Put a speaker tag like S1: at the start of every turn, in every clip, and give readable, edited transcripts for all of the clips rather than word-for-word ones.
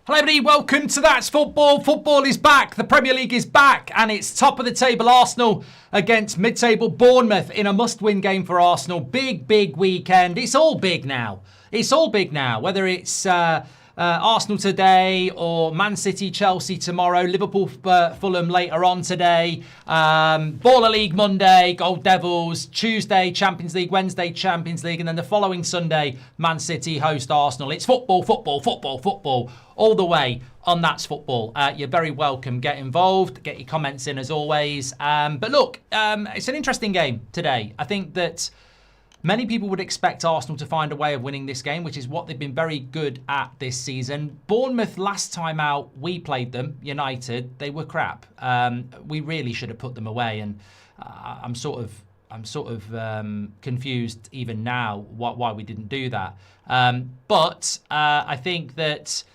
S1: Hello everybody, welcome to That's Football. Football is back, the Premier League is back, and it's top of the table Arsenal against mid-table Bournemouth in a must-win game for Arsenal. Big weekend. It's all big now. Whether it's Arsenal today or Man City, Chelsea tomorrow, Liverpool, Fulham later on today, Baller League Monday, Gold Devils, Tuesday Champions League, Wednesday Champions League, and then the following Sunday, Man City host Arsenal. It's football, all the way on That's Football. You're very welcome. Get involved, get your comments in as always. But look, it's an interesting game today. I think that many people would expect Arsenal to find a way of winning this game, which is what they've been very good at this season. Bournemouth, last time out, we played them, United, they were crap. We really should have put them away, and I'm sort of confused even now why we didn't do that. But I think that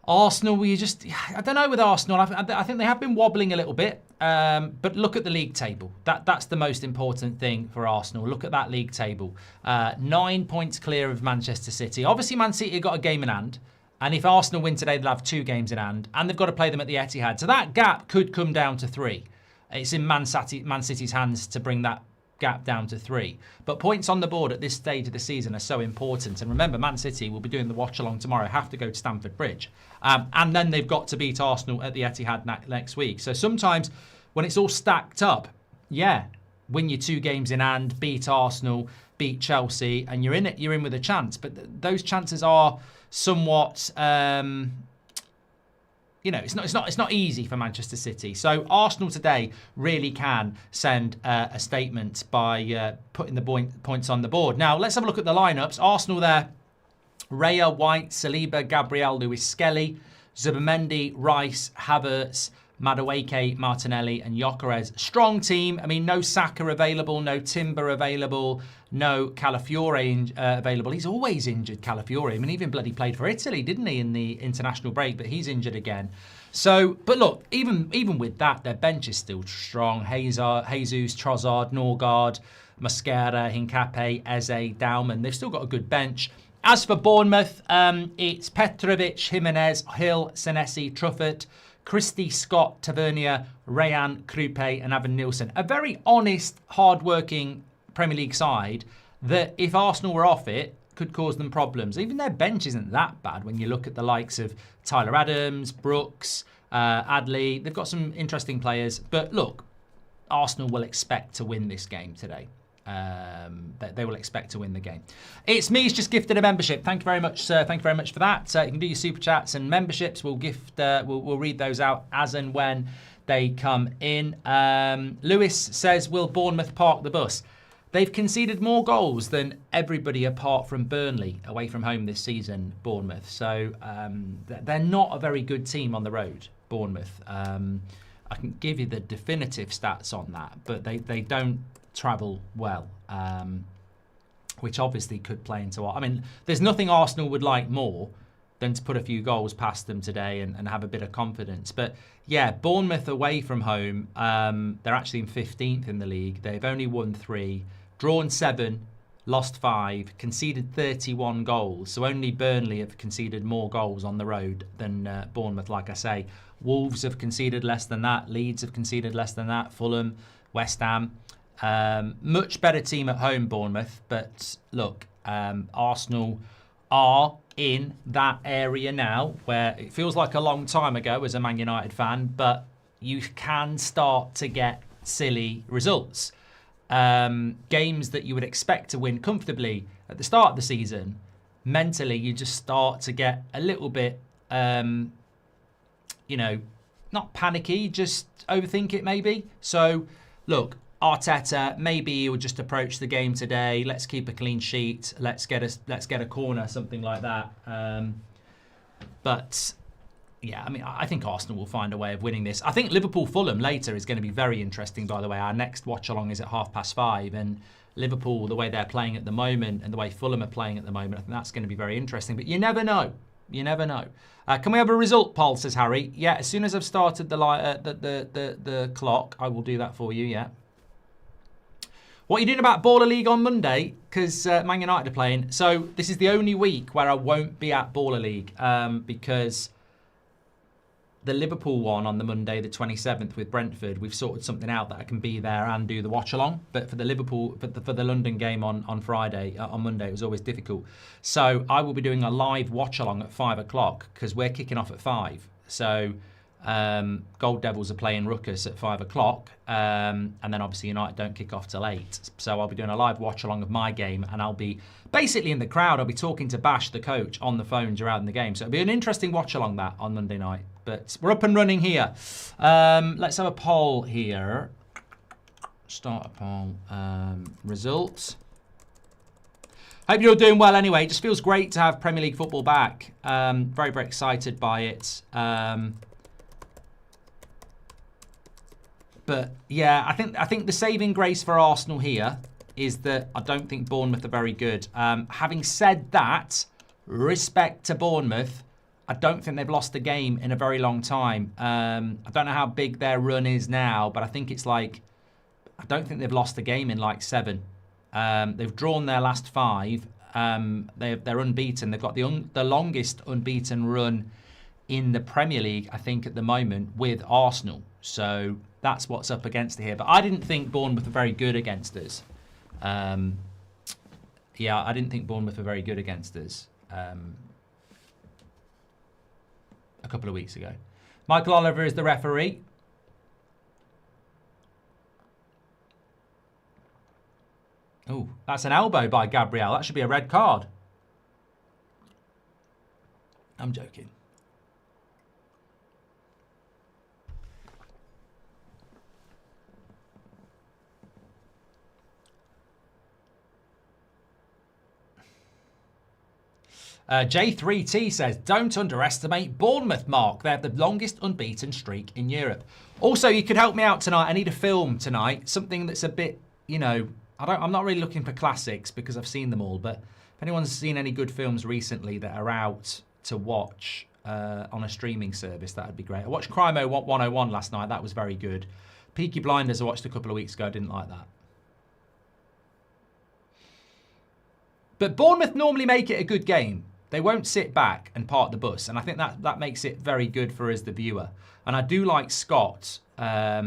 S1: Arsenal, I don't know with Arsenal. I think they have been wobbling a little bit. But look at the league table. That's the most important thing for Arsenal. Look at that league table. 9 points clear of Manchester City. Obviously, Man City have got a game in hand. And if Arsenal win today, they'll have 2 games in hand. And they've got to play them at the Etihad. So that gap could come down to 3. It's in Man City's hands to bring that gap down to 3. But points on the board at this stage of the season are so important. And remember, Man City will be doing the watch along tomorrow, have to go to Stamford Bridge. And then they've got to beat Arsenal at the Etihad next week. So sometimes when it's all stacked up, win your 2 games in hand, beat Arsenal, beat Chelsea, and you're in it. You're in with a chance. But those chances are somewhat, it's not easy for Manchester City. So Arsenal today really can send a statement by putting the points on the board. Now let's have a look at the lineups. Arsenal there: Raya, White, Saliba, Gabriel, Lewis, Skelly, Zubimendi, Rice, Havertz, Madueke, Martinelli and Gyökeres. Strong team. I mean, no Saka available, no Timber available, no Calafiore available. He's always injured, Calafiore. I mean, he even bloody played for Italy, didn't he, in the international break, but he's injured again. So, but look, even with that, their bench is still strong. Jesus, Trossard, Norgard, Mosquera, Hincapié, Eze, Dauman. They've still got a good bench. As for Bournemouth, it's Petrovic, Jimenez, Hill, Senesi, Truffert, Christie, Scott, Tavernier, Rayan, Krupe and Evan Nielsen. A very honest, hard-working Premier League side that, if Arsenal were off it, could cause them problems. Even their bench isn't that bad when you look at the likes of Tyler Adams, Brooks, Adley. They've got some interesting players. But look, Arsenal will expect to win this game today. They will expect to win the game. It's me's just gifted a membership. Thank you very much, sir. Thank you very much for that. You can do your super chats and memberships. We'll we'll read those out as and when they come in. Lewis says, will Bournemouth park the bus? They've conceded more goals than everybody apart from Burnley away from home this season, Bournemouth. So they're not a very good team on the road, Bournemouth. I can give you the definitive stats on that, but they don't travel well, which obviously could play into I mean, there's nothing Arsenal would like more than to put a few goals past them today and have a bit of confidence. But yeah, Bournemouth away from home, they're actually in 15th in the league. They've only won 3, drawn 7, lost 5, conceded 31 goals. So only Burnley have conceded more goals on the road than Bournemouth, like I say. Wolves have conceded less than that. Leeds have conceded less than that. Fulham, West Ham. Much better team at home, Bournemouth. But look, Arsenal are in that area now where it feels like a long time ago as a Man United fan, but you can start to get silly results. Games that you would expect to win comfortably at the start of the season, mentally you just start to get a little bit, not panicky, just overthink it maybe. So look, Arteta, maybe he'll just approach the game today. Let's keep a clean sheet. Let's get a corner, something like that. But yeah, I mean, I think Arsenal will find a way of winning this. I think Liverpool-Fulham later is going to be very interesting, by the way. Our next watch-along is at 5:30. And Liverpool, the way they're playing at the moment and the way Fulham are playing at the moment, I think that's going to be very interesting. But you never know. You never know. Can we have a result poll, says Harry? Yeah, as soon as I've started the clock, I will do that for you, yeah. What are you doing about Baller League on Monday? Because Man United are playing. So this is the only week where I won't be at Baller League because the Liverpool one on the Monday, the 27th with Brentford, we've sorted something out that I can be there and do the watch along. But for the Liverpool, for the London game on Friday, on Monday, it was always difficult. So I will be doing a live watch along at 5 o'clock because we're kicking off at 5. So Gold Devils are playing Ruckus at 5 o'clock. And then obviously United don't kick off till 8. So I'll be doing a live watch along of my game and I'll be basically in the crowd. I'll be talking to Bash, the coach, on the phone during the game. So it'll be an interesting watch along that on Monday night. But we're up and running here. Let's have a poll here. Start a poll. Results. Hope you're all doing well anyway. It just feels great to have Premier League football back. Very, very excited by it. But yeah, I think the saving grace for Arsenal here is that I don't think Bournemouth are very good. Having said that, respect to Bournemouth, I don't think they've lost a game in a very long time. I don't know how big their run is now, but I think it's like, I don't think they've lost a game in like 7. They've drawn their last 5. They're unbeaten. They've got the longest unbeaten run in the Premier League, I think, at the moment with Arsenal. So that's what's up against it here. But I didn't think Bournemouth were very good against us. Yeah, I didn't think Bournemouth were very good against us. A couple of weeks ago. Michael Oliver is the referee. Oh, that's an elbow by Gabriel. That should be a red card. I'm joking. J3T says, don't underestimate Bournemouth, Mark. They have the longest unbeaten streak in Europe. Also, you could help me out tonight. I need a film tonight. Something that's a bit, you know, I'm not really looking for classics because I've seen them all. But if anyone's seen any good films recently that are out to watch on a streaming service, that would be great. I watched Crime 101 last night. That was very good. Peaky Blinders I watched a couple of weeks ago. I didn't like that. But Bournemouth normally make it a good game. They won't sit back and park the bus. And I think that makes it very good for us, the viewer. And I do like Scott. I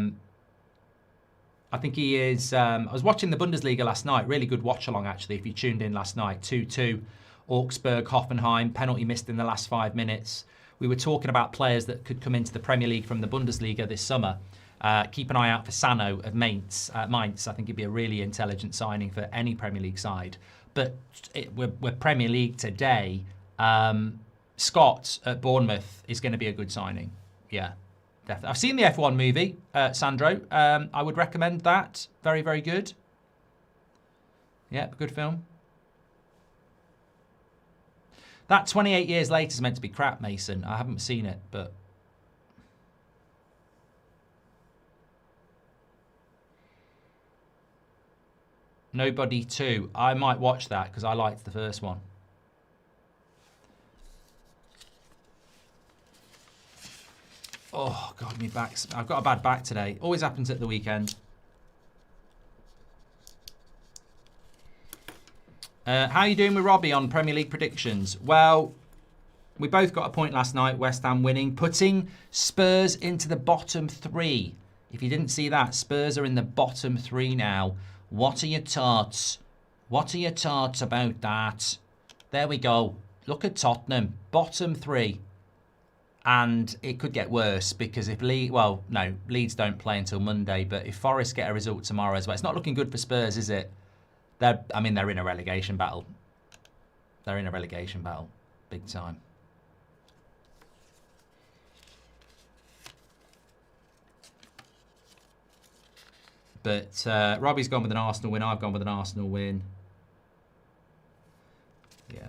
S1: think he is... I was watching the Bundesliga last night. Really good watch-along, actually, if you tuned in last night. 2-2, Augsburg, Hoffenheim. Penalty missed in the last 5 minutes. We were talking about players that could come into the Premier League from the Bundesliga this summer. Keep an eye out for Sano of Mainz. I think he'd be a really intelligent signing for any Premier League side. But we're Premier League today. Scott at Bournemouth is going to be a good signing. Yeah, definitely. I've seen the F1 movie, Sandro. I would recommend that. Very, very good. Yeah, good film. That 28 years later is meant to be crap, Mason. I haven't seen it, but... Nobody 2. I might watch that because I liked the first one. Oh, God, my back's... I've got a bad back today. Always happens at the weekend. How are you doing with Robbie on Premier League predictions? Well, we both got a point last night, West Ham winning, putting Spurs into the bottom 3. If you didn't see that, Spurs are in the bottom 3 now. What are your thoughts? What are your thoughts about that? There we go. Look at Tottenham, bottom 3. And it could get worse because if Leeds don't play until Monday, but if Forest get a result tomorrow as well, it's not looking good for Spurs, is it? They're in a relegation battle. They're in a relegation battle, big time. But Robbie's gone with an Arsenal win. I've gone with an Arsenal win. Yeah.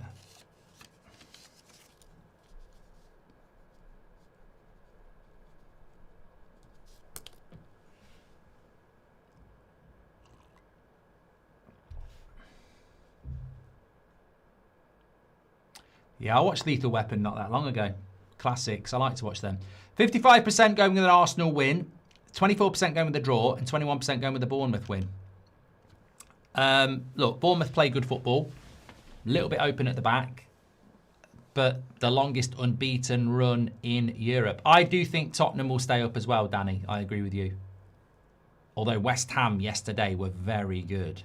S1: Yeah, I watched Lethal Weapon not that long ago. Classics. I like to watch them. 55% going with an Arsenal win. 24% going with the draw and 21% going with the Bournemouth win. Look, Bournemouth play good football. A little bit open at the back. But the longest unbeaten run in Europe. I do think Tottenham will stay up as well, Danny. I agree with you. Although West Ham yesterday were very good.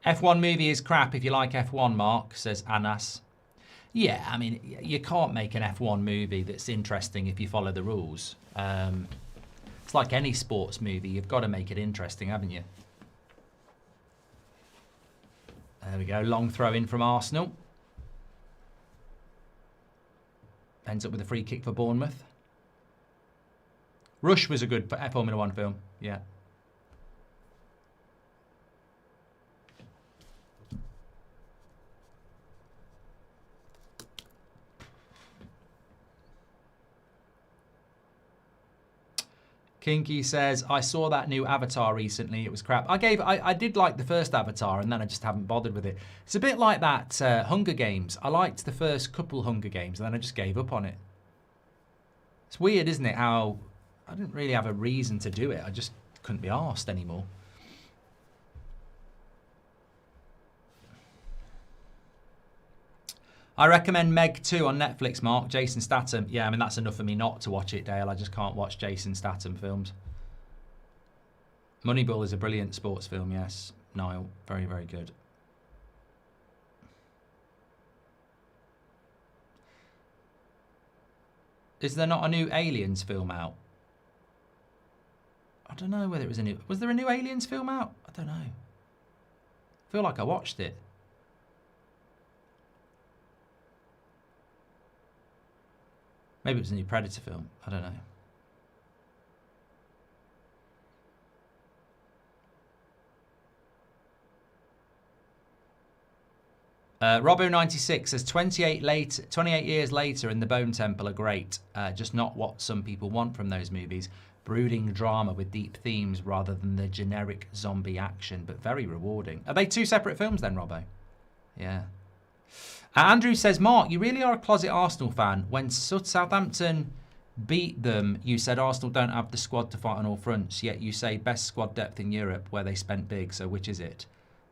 S1: F1 movie is crap if you like F1, Mark, says Anas. Yeah, I mean, you can't make an F1 movie that's interesting if you follow the rules. It's like any sports movie. You've got to make it interesting, haven't you? There we go. Long throw in from Arsenal. Ends up with a free kick for Bournemouth. Rush was a good Formula 1 film. Yeah. Kinky says, I saw that new Avatar recently. It was crap. I did like the first Avatar, and then I just haven't bothered with it. It's a bit like that Hunger Games. I liked the first couple Hunger Games, and then I just gave up on it. It's weird, isn't it, how I didn't really have a reason to do it. I just couldn't be arsed anymore. I recommend Meg 2 on Netflix, Mark. Jason Statham. Yeah, I mean, that's enough for me not to watch it, Dale. I just can't watch Jason Statham films. Moneyball is a brilliant sports film, yes. Niall, very, very good. Is there not a new Aliens film out? I don't know whether it was a new... Was there a new Aliens film out? I don't know. I feel like I watched it. Maybe it was a new Predator film. I don't know. Robbo96 says 28 years later and The Bone Temple are great. Just not what some people want from those movies. Brooding drama with deep themes rather than the generic zombie action, but very rewarding. Are they two separate films then, Robbo? Yeah. Andrew says, Mark, you really are a closet Arsenal fan. When Southampton beat them, you said Arsenal don't have the squad to fight on all fronts, yet you say best squad depth in Europe where they spent big. So which is it?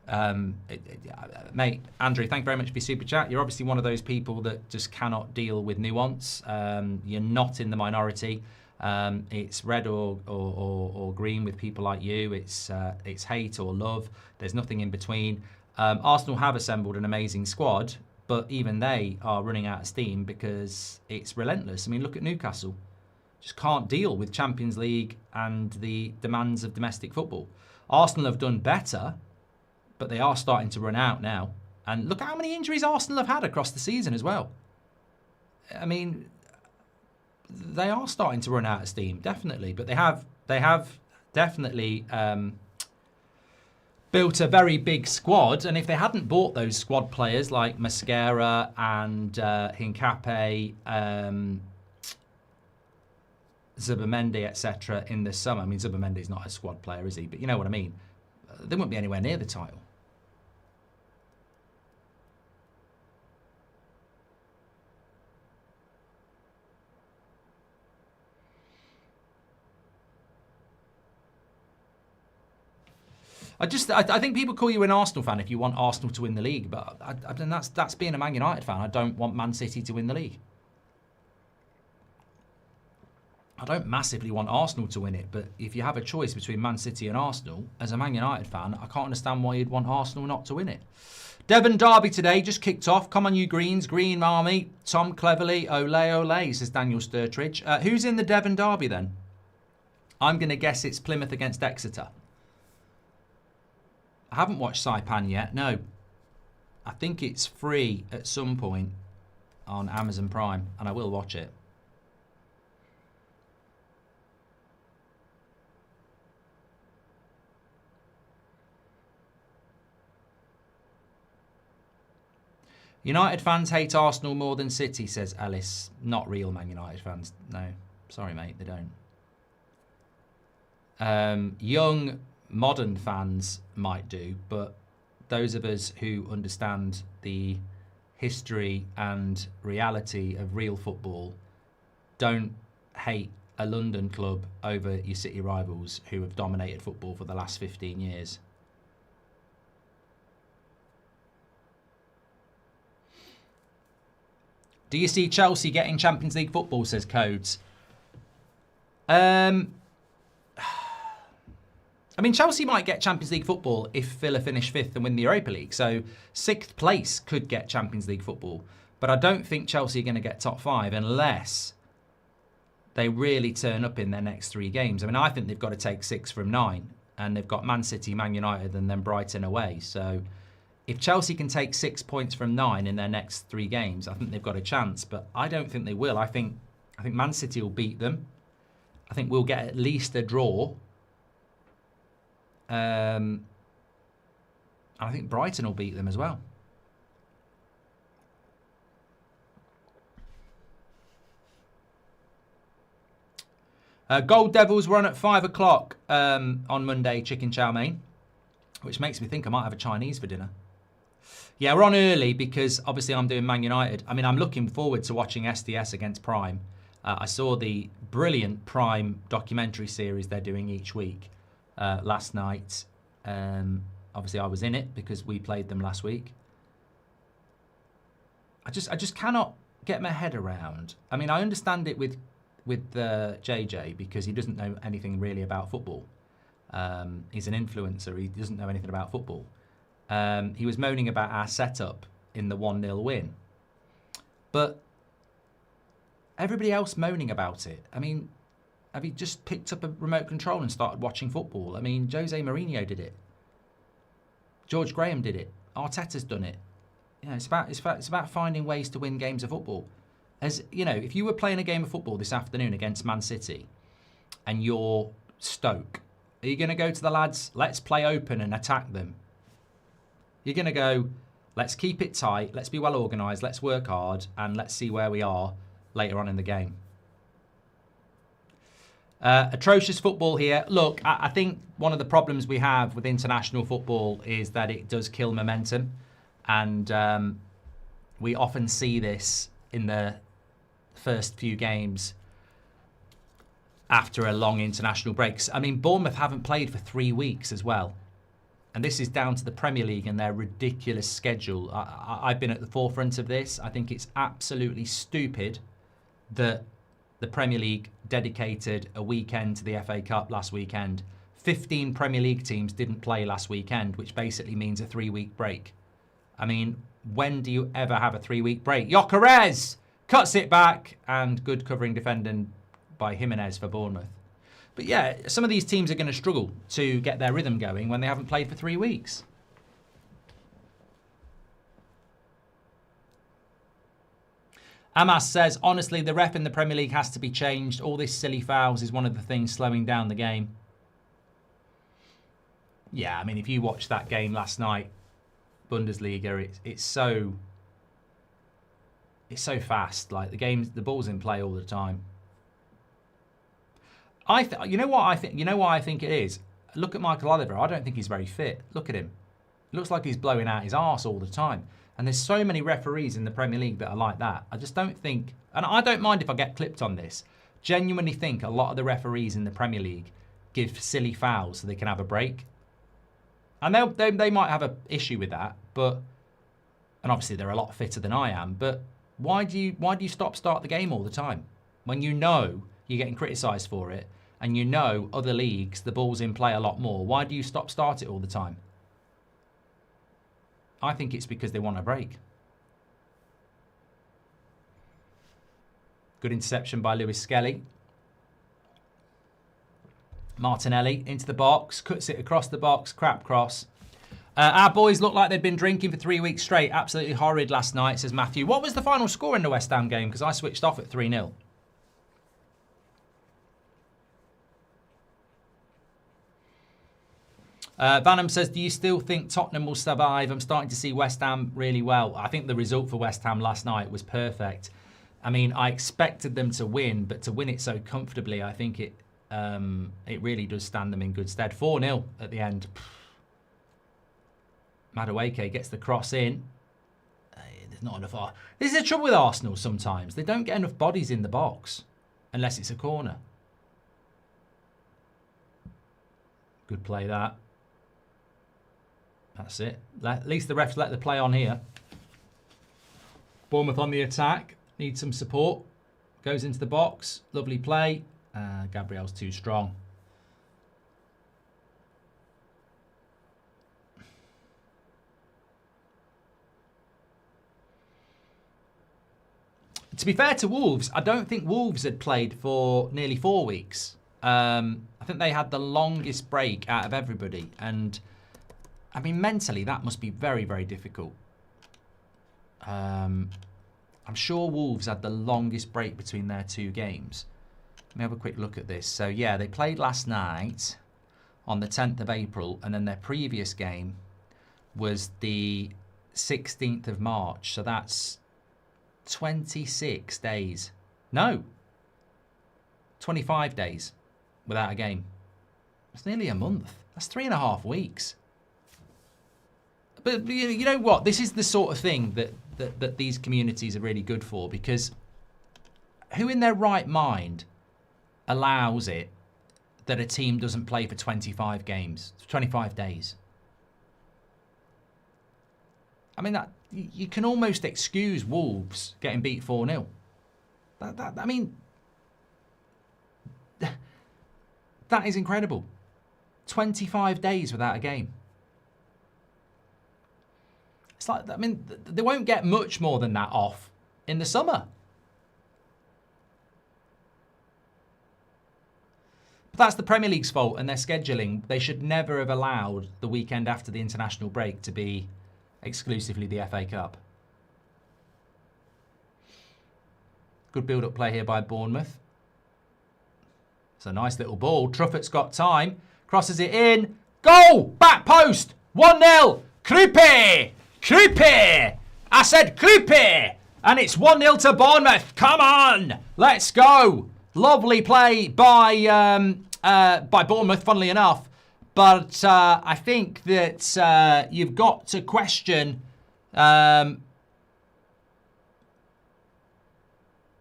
S1: Mate, Andrew, thank you very much for your super chat. You're obviously one of those people that just cannot deal with nuance. You're not in the minority. It's red or green with people like you. It's hate or love. There's nothing in between. Arsenal have assembled an amazing squad, but even they are running out of steam because it's relentless. I mean, look at Newcastle. Just can't deal with Champions League and the demands of domestic football. Arsenal have done better, but they are starting to run out now. And look at how many injuries Arsenal have had across the season as well. I mean, they are starting to run out of steam, definitely. But they have definitely built a very big squad. And if they hadn't bought those squad players like Mascara and Hincapié, Zubamendi, etc. in the summer. I mean, Zubamendi's not a squad player, is he? But you know what I mean. They wouldn't be anywhere near the title. I think people call you an Arsenal fan if you want Arsenal to win the league, but that's being a Man United fan. I don't want Man City to win the league. I don't massively want Arsenal to win it, but if you have a choice between Man City and Arsenal, as a Man United fan, I can't understand why you'd want Arsenal not to win it. Devon Derby today just kicked off. Come on, you Greens, Green Army. Tom Cleverley, ole, ole, says Daniel Sturtridge. Who's in the Devon Derby then? I'm going to guess it's Plymouth against Exeter. I haven't watched Saipan yet, no. I think it's free at some point on Amazon Prime, and I will watch it. United fans hate Arsenal more than City, says Alice. Not real Man United fans, no. Sorry, mate, they don't. Young, modern fans might do, but those of us who understand the history and reality of real football don't hate a London club over your city rivals who have dominated football for the last 15 years. Do you see Chelsea getting Champions League football, says Codes? I mean, Chelsea might get Champions League football if Villa finish 5th and win the Europa League. So 6th place could get Champions League football. But I don't think Chelsea are going to get top 5 unless they really turn up in their next 3 games. I mean, I think they've got to take 6 from 9. And they've got Man City, Man United, and then Brighton away. So if Chelsea can take 6 points from 9 in their next 3 games, I think they've got a chance. But I don't think they will. I think Man City will beat them. I think we'll get at least a draw. I think Brighton will beat them as well. Gold Devils run at 5 o'clock on Monday, chicken chow mein, which makes me think I might have a Chinese for dinner. Yeah, we're on early because obviously I'm doing Man United. I mean, I'm looking forward to watching SDS against Prime. I saw the brilliant Prime documentary series they're doing each week last night. Obviously, I was in it because we played them last week. I just cannot get my head around. I mean, I understand it with JJ because he doesn't know anything really about football. He's an influencer. He doesn't know anything about football. He was moaning about our setup in the 1-0 win. But everybody else moaning about it. I mean, have you just picked up a remote control and started watching football? I mean, Jose Mourinho did it. George Graham did it. Arteta's done it. You know, it's about finding ways to win games of football. As you know, if you were playing a game of football this afternoon against Man City and you're Stoke, are you going to go to the lads, let's play open and attack them? You're going to go, let's keep it tight, let's be well organised, let's work hard, and let's see where we are later on in the game. Atrocious football here. Look, I think one of the problems we have with international football is that it does kill momentum. And we often see this in the first few games after a long international break. I mean, Bournemouth haven't played for 3 weeks as well. And this is down to the Premier League and their ridiculous schedule. I've been at the forefront of this. I think it's absolutely stupid that the Premier League dedicated a weekend to the FA Cup last weekend. 15 Premier League teams didn't play last weekend, which basically means a 3-week break. I mean, when do you ever have a 3-week break? Gyökeres cuts it back, and good covering defending by Jimenez for Bournemouth. But yeah, some of these teams are going to struggle to get their rhythm going when they haven't played for 3 weeks. Amas says, honestly, the ref in the Premier League has to be changed. All this silly fouls is one of the things slowing down the game. Yeah, I mean, if you watched that game last night, Bundesliga, it's so fast. Like the ball's in play all the time. You know why I think it is? Look at Michael Oliver. I don't think he's very fit. Look at him. It looks like he's blowing out his arse all the time. And there's so many referees in the Premier League that are like that. I just don't think, and I don't mind if I get clipped on this, genuinely think a lot of the referees in the Premier League give silly fouls so they can have a break. And they might have an issue with that, and obviously they're a lot fitter than I am, but why do you start the game all the time? When you know you're getting criticised for it, and you know other leagues, the ball's in play a lot more, why do you start it all the time? I think it's because they want a break. Good interception by Lewis Skelly. Martinelli into the box, cuts it across the box, crap cross. Our boys look like they'd been drinking for 3 weeks straight. Absolutely horrid last night, says Matthew. What was the final score in the West Ham game? Because I switched off at 3-0. Vanham says, do you still think Tottenham will survive? I'm starting to see West Ham really well. I think the result for West Ham last night was perfect. I mean, I expected them to win, but to win it so comfortably, I think it really does stand them in good stead. 4-0 at the end. Madueke gets the cross in. There's not enough. This is the trouble with Arsenal sometimes. They don't get enough bodies in the box. unless it's a corner. Good play, that. That's it. At least the refs let the play on here. Bournemouth on the attack. Needs some support. Goes into the box. Lovely play. Gabriel's too strong. To be fair to Wolves, I don't think Wolves had played for nearly 4 weeks. I think they had the longest break out of everybody. And, I mean, mentally, that must be very, very difficult. I'm sure Wolves had the longest break between their 2 games. Let me have a quick look at this. So, yeah, they played last night on the 10th of April. And then their previous game was the 16th of March. So that's 26 days. No. 25 days without a game. It's nearly a month. That's 3.5 weeks. But you know what? This is the sort of thing that these communities are really good for, because who in their right mind allows it that a team doesn't play for 25 games, 25 days? I mean, that you can almost excuse Wolves getting beat 4-0. I mean, that is incredible. 25 days without a game. It's like, I mean, they won't get much more than that off in the summer. But that's the Premier League's fault and their scheduling. They should never have allowed the weekend after the international break to be exclusively the FA Cup. Good build-up play here by Bournemouth. It's a nice little ball. Truffaut's got time. Crosses it in. Goal! Back post! 1-0! Krupe! Krupe! I said Krupe! And it's 1-0 to Bournemouth. Come on! Let's go! Lovely play by Bournemouth, funnily enough. But I think that you've got to question... yeah,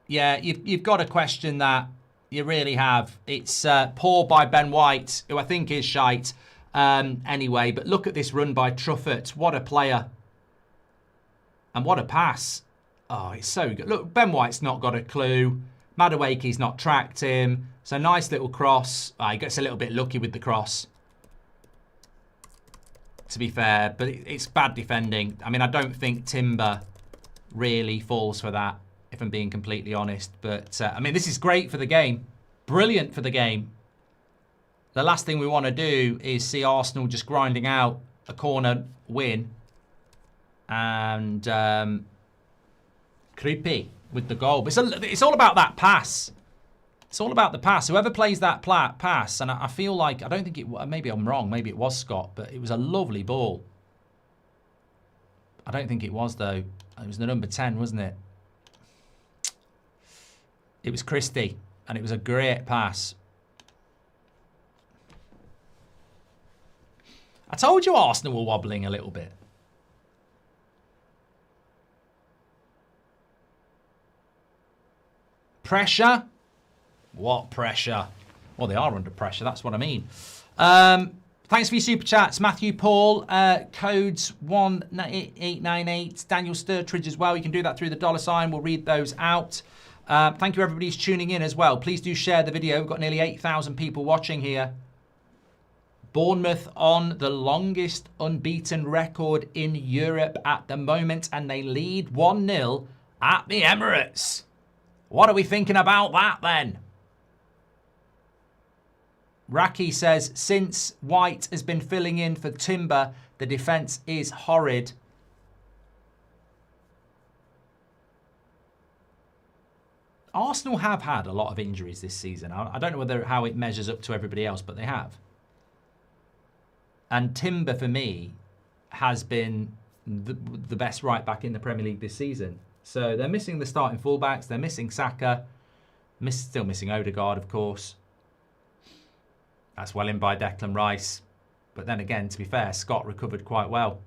S1: you've got to question that. You really have. It's poor by Ben White, who I think is shite anyway. But look at this run by Truffaut. What a player. And what a pass. Oh, it's so good. Look, Ben White's not got a clue. Madueke's not tracked him. So nice little cross. Oh, he gets a little bit lucky with the cross, to be fair. But it's bad defending. I mean, I don't think Timber really falls for that, if I'm being completely honest. But, I mean, this is great for the game. Brilliant for the game. The last thing we want to do is see Arsenal just grinding out a corner win. And Krupe with the goal. But it's all about that pass. It's all about the pass. Whoever plays that pass, and I feel like, I don't think it, maybe I'm wrong, maybe it was Scott, but it was a lovely ball. I don't think it was, though. It was the number 10, wasn't it? It was Christie, and it was a great pass. I told you Arsenal were wobbling a little bit. Pressure? What pressure? Well, they are under pressure. That's what I mean. Thanks for your super chats. Matthew Paul, codes 18898. Daniel Sturtridge as well. You can do that through the $sign. We'll read those out. Thank you, everybody who's tuning in as well. Please do share the video. We've got nearly 8,000 people watching here. Bournemouth on the longest unbeaten record in Europe at the moment, and they lead 1-0 at the Emirates. What are we thinking about that then? Raki says, since White has been filling in for Timber, the defence is horrid. Arsenal have had a lot of injuries this season. I don't know how it measures up to everybody else, but they have. And Timber, for me, has been the best right back in the Premier League this season. So they're missing the starting fullbacks. They're missing Saka. Still missing Odegaard, of course. That's well in by Declan Rice. But then again, to be fair, Scott recovered quite well.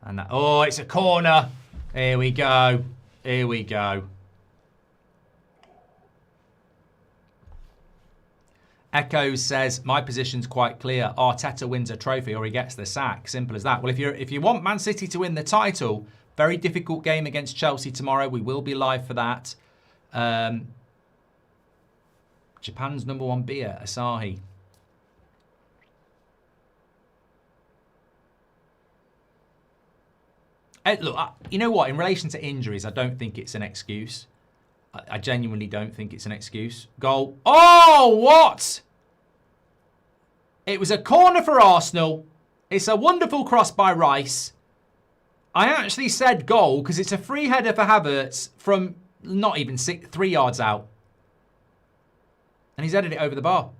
S1: And oh, it's a corner. Here we go. Here we go. Echo says, my position's quite clear. Arteta wins a trophy or he gets the sack. Simple as that. Well, if you want Man City to win the title, very difficult game against Chelsea tomorrow. We will be live for that. Japan's #1 beer, Asahi. Look, you know what? In relation to injuries, I don't think it's an excuse. I genuinely don't think it's an excuse. Goal. Oh, what? It was a corner for Arsenal. It's a wonderful cross by Rice. I actually said goal because it's a free header for Havertz from not even 3 yards out. And he's headed it over the bar.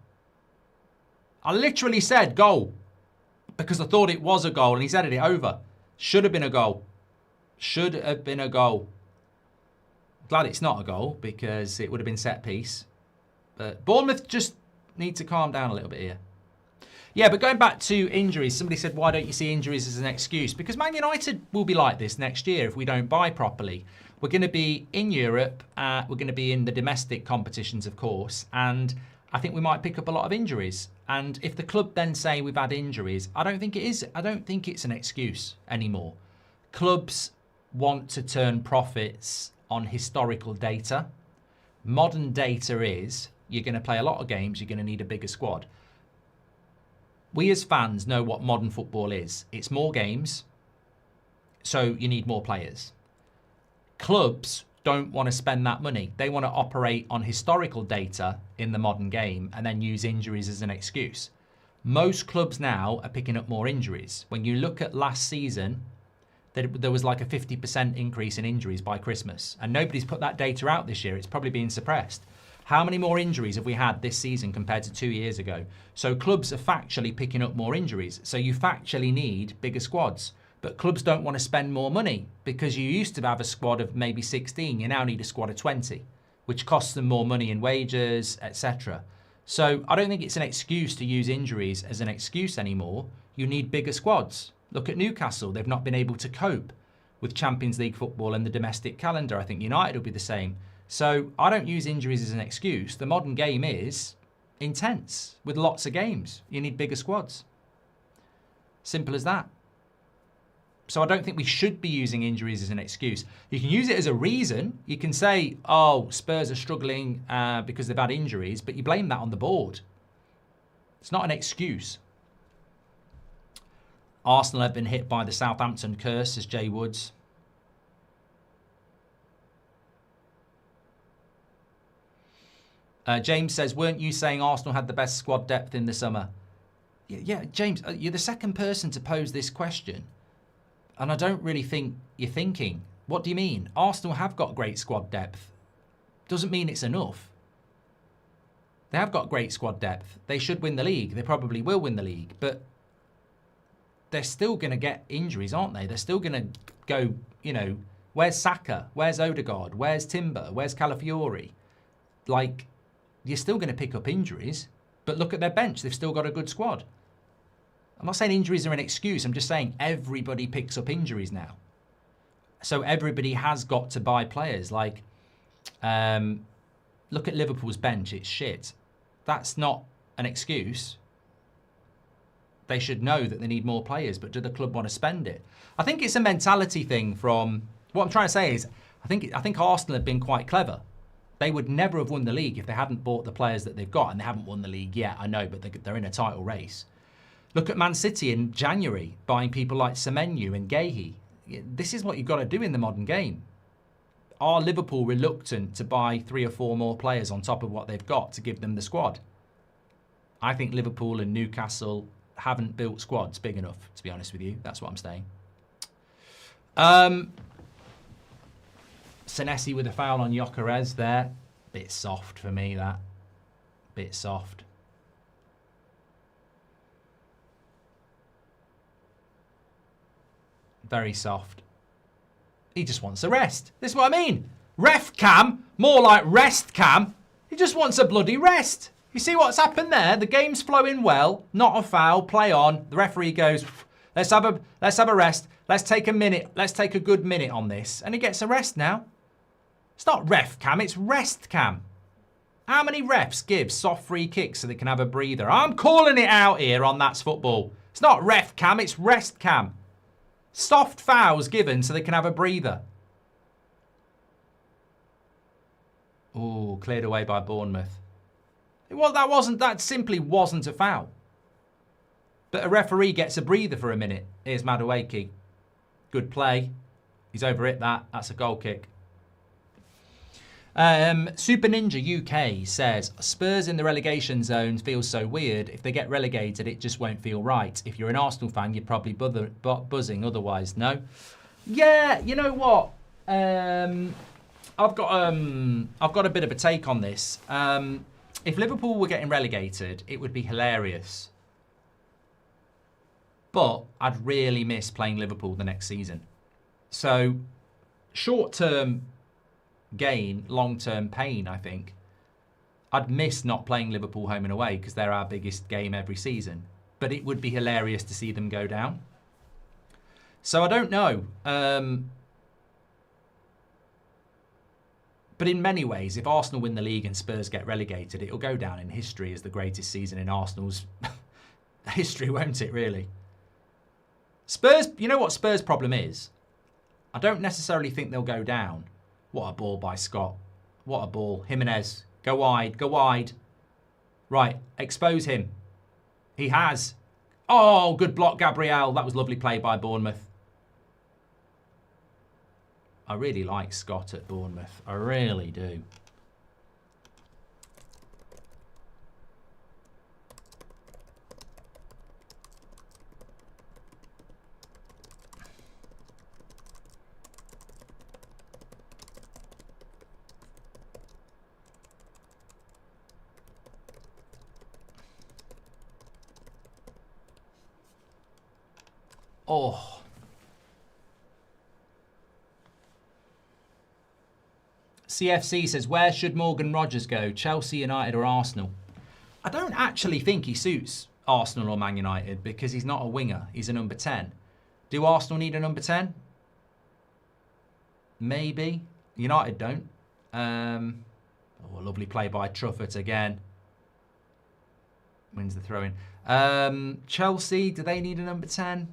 S1: I literally said goal because I thought it was a goal and he's headed it over. Should have been a goal. Should have been a goal. Glad it's not a goal because it would have been set piece. But Bournemouth just need to calm down a little bit here. Yeah, but going back to injuries, somebody said, why don't you see injuries as an excuse? Because Man United will be like this next year if we don't buy properly. We're going to be in Europe. We're going to be in the domestic competitions, of course. And I think we might pick up a lot of injuries. And if the club then say we've had injuries, I don't think it is. I don't think it's an excuse anymore. Clubs want to turn profits on historical data. Modern data is you're going to play a lot of games. You're going to need a bigger squad. We as fans know what modern football is. It's more games, so you need more players. Clubs don't want to spend that money. They want to operate on historical data in the modern game and then use injuries as an excuse. Most clubs now are picking up more injuries. When you look at last season, there was like a 50% increase in injuries by Christmas. And nobody's put that data out this year. It's probably being suppressed. How many more injuries have we had this season compared to 2 years ago? So clubs are factually picking up more injuries. So you factually need bigger squads. But clubs don't want to spend more money because you used to have a squad of maybe 16. You now need a squad of 20, which costs them more money in wages, etc. So I don't think it's an excuse to use injuries as an excuse anymore. You need bigger squads. Look at Newcastle. They've not been able to cope with Champions League football and the domestic calendar. I think United will be the same. So I don't use injuries as an excuse. The modern game is intense with lots of games. You need bigger squads. Simple as that. So I don't think we should be using injuries as an excuse. You can use it as a reason. You can say, oh, Spurs are struggling because they've had injuries, but you blame that on the board. It's not an excuse. Arsenal have been hit by the Southampton curse, says Jay Woods. James says, weren't you saying Arsenal had the best squad depth in the summer? Yeah, James, you're the second person to pose this question. And I don't really think you're thinking. What do you mean? Arsenal have got great squad depth. Doesn't mean it's enough. They have got great squad depth. They should win the league. They probably will win the league. But they're still going to get injuries, aren't they? They're still going to go, you know, where's Saka? Where's Odegaard? Where's Timber? Where's Calafiori? Like, you're still going to pick up injuries. But look at their bench. They've still got a good squad. I'm not saying injuries are an excuse. I'm just saying everybody picks up injuries now. So everybody has got to buy players. Like, look at Liverpool's bench. It's shit. That's not an excuse. They should know that they need more players, but do the club want to spend it? I think it's a mentality thing from... What I'm trying to say is, I think Arsenal have been quite clever. They would never have won the league if they hadn't bought the players that they've got, and they haven't won the league yet, I know, but they're in a title race. Look at Man City in January, buying people like Semenyo and Guehi. This is what you've got to do in the modern game. Are Liverpool reluctant to buy 3 or 4 more players on top of what they've got to give them the squad? I think Liverpool and Newcastle haven't built squads big enough, to be honest with you. That's what I'm saying. Senesi with a foul on Gyökeres there. Bit soft for me, that. Bit soft. Very soft. He just wants a rest. This is what I mean. Ref cam, more like rest cam. He just wants a bloody rest. You see what's happened there? The game's flowing well. Not a foul. Play on. The referee goes, let's have a rest. Let's take a minute. Let's take a good minute on this. And he gets a rest now. It's not ref cam. It's rest cam. How many refs give soft free kicks so they can have a breather? I'm calling it out here on That's Football. It's not ref cam, it's rest cam. Soft fouls given so they can have a breather. Oh, cleared away by Bournemouth. Well, that simply wasn't a foul. But a referee gets a breather for a minute. Here's Madueke. Good play. He's over it, that. That's a goal kick. Super Ninja UK says, Spurs in the relegation zone feels so weird. If they get relegated, it just won't feel right. If you're an Arsenal fan, you're probably buzzing otherwise, no? Yeah, you know what? I've got a bit of a take on this. If Liverpool were getting relegated, it would be hilarious. But I'd really miss playing Liverpool the next season. So, short-term gain, long-term pain, I think. I'd miss not playing Liverpool home and away because they're our biggest game every season. But it would be hilarious to see them go down. So I don't know. But in many ways, if Arsenal win the league and Spurs get relegated, it'll go down in history as the greatest season in Arsenal's history, won't it, really? Spurs, you know what Spurs' problem is? I don't necessarily think they'll go down. What a ball by Scott. What a ball. Jimenez, go wide, go wide. Right, expose him. He has. Oh, good block, Gabriel. That was lovely play by Bournemouth. I really like Scott at Bournemouth. I really do. Oh. CFC says, where should Morgan Rogers go? Chelsea, United or Arsenal? I don't actually think he suits Arsenal or Man United because he's not a winger. He's a number 10. Do Arsenal need a number 10? Maybe. United don't. Oh, a lovely play by Truffert again. Wins the throw-in. Chelsea, do they need a number 10?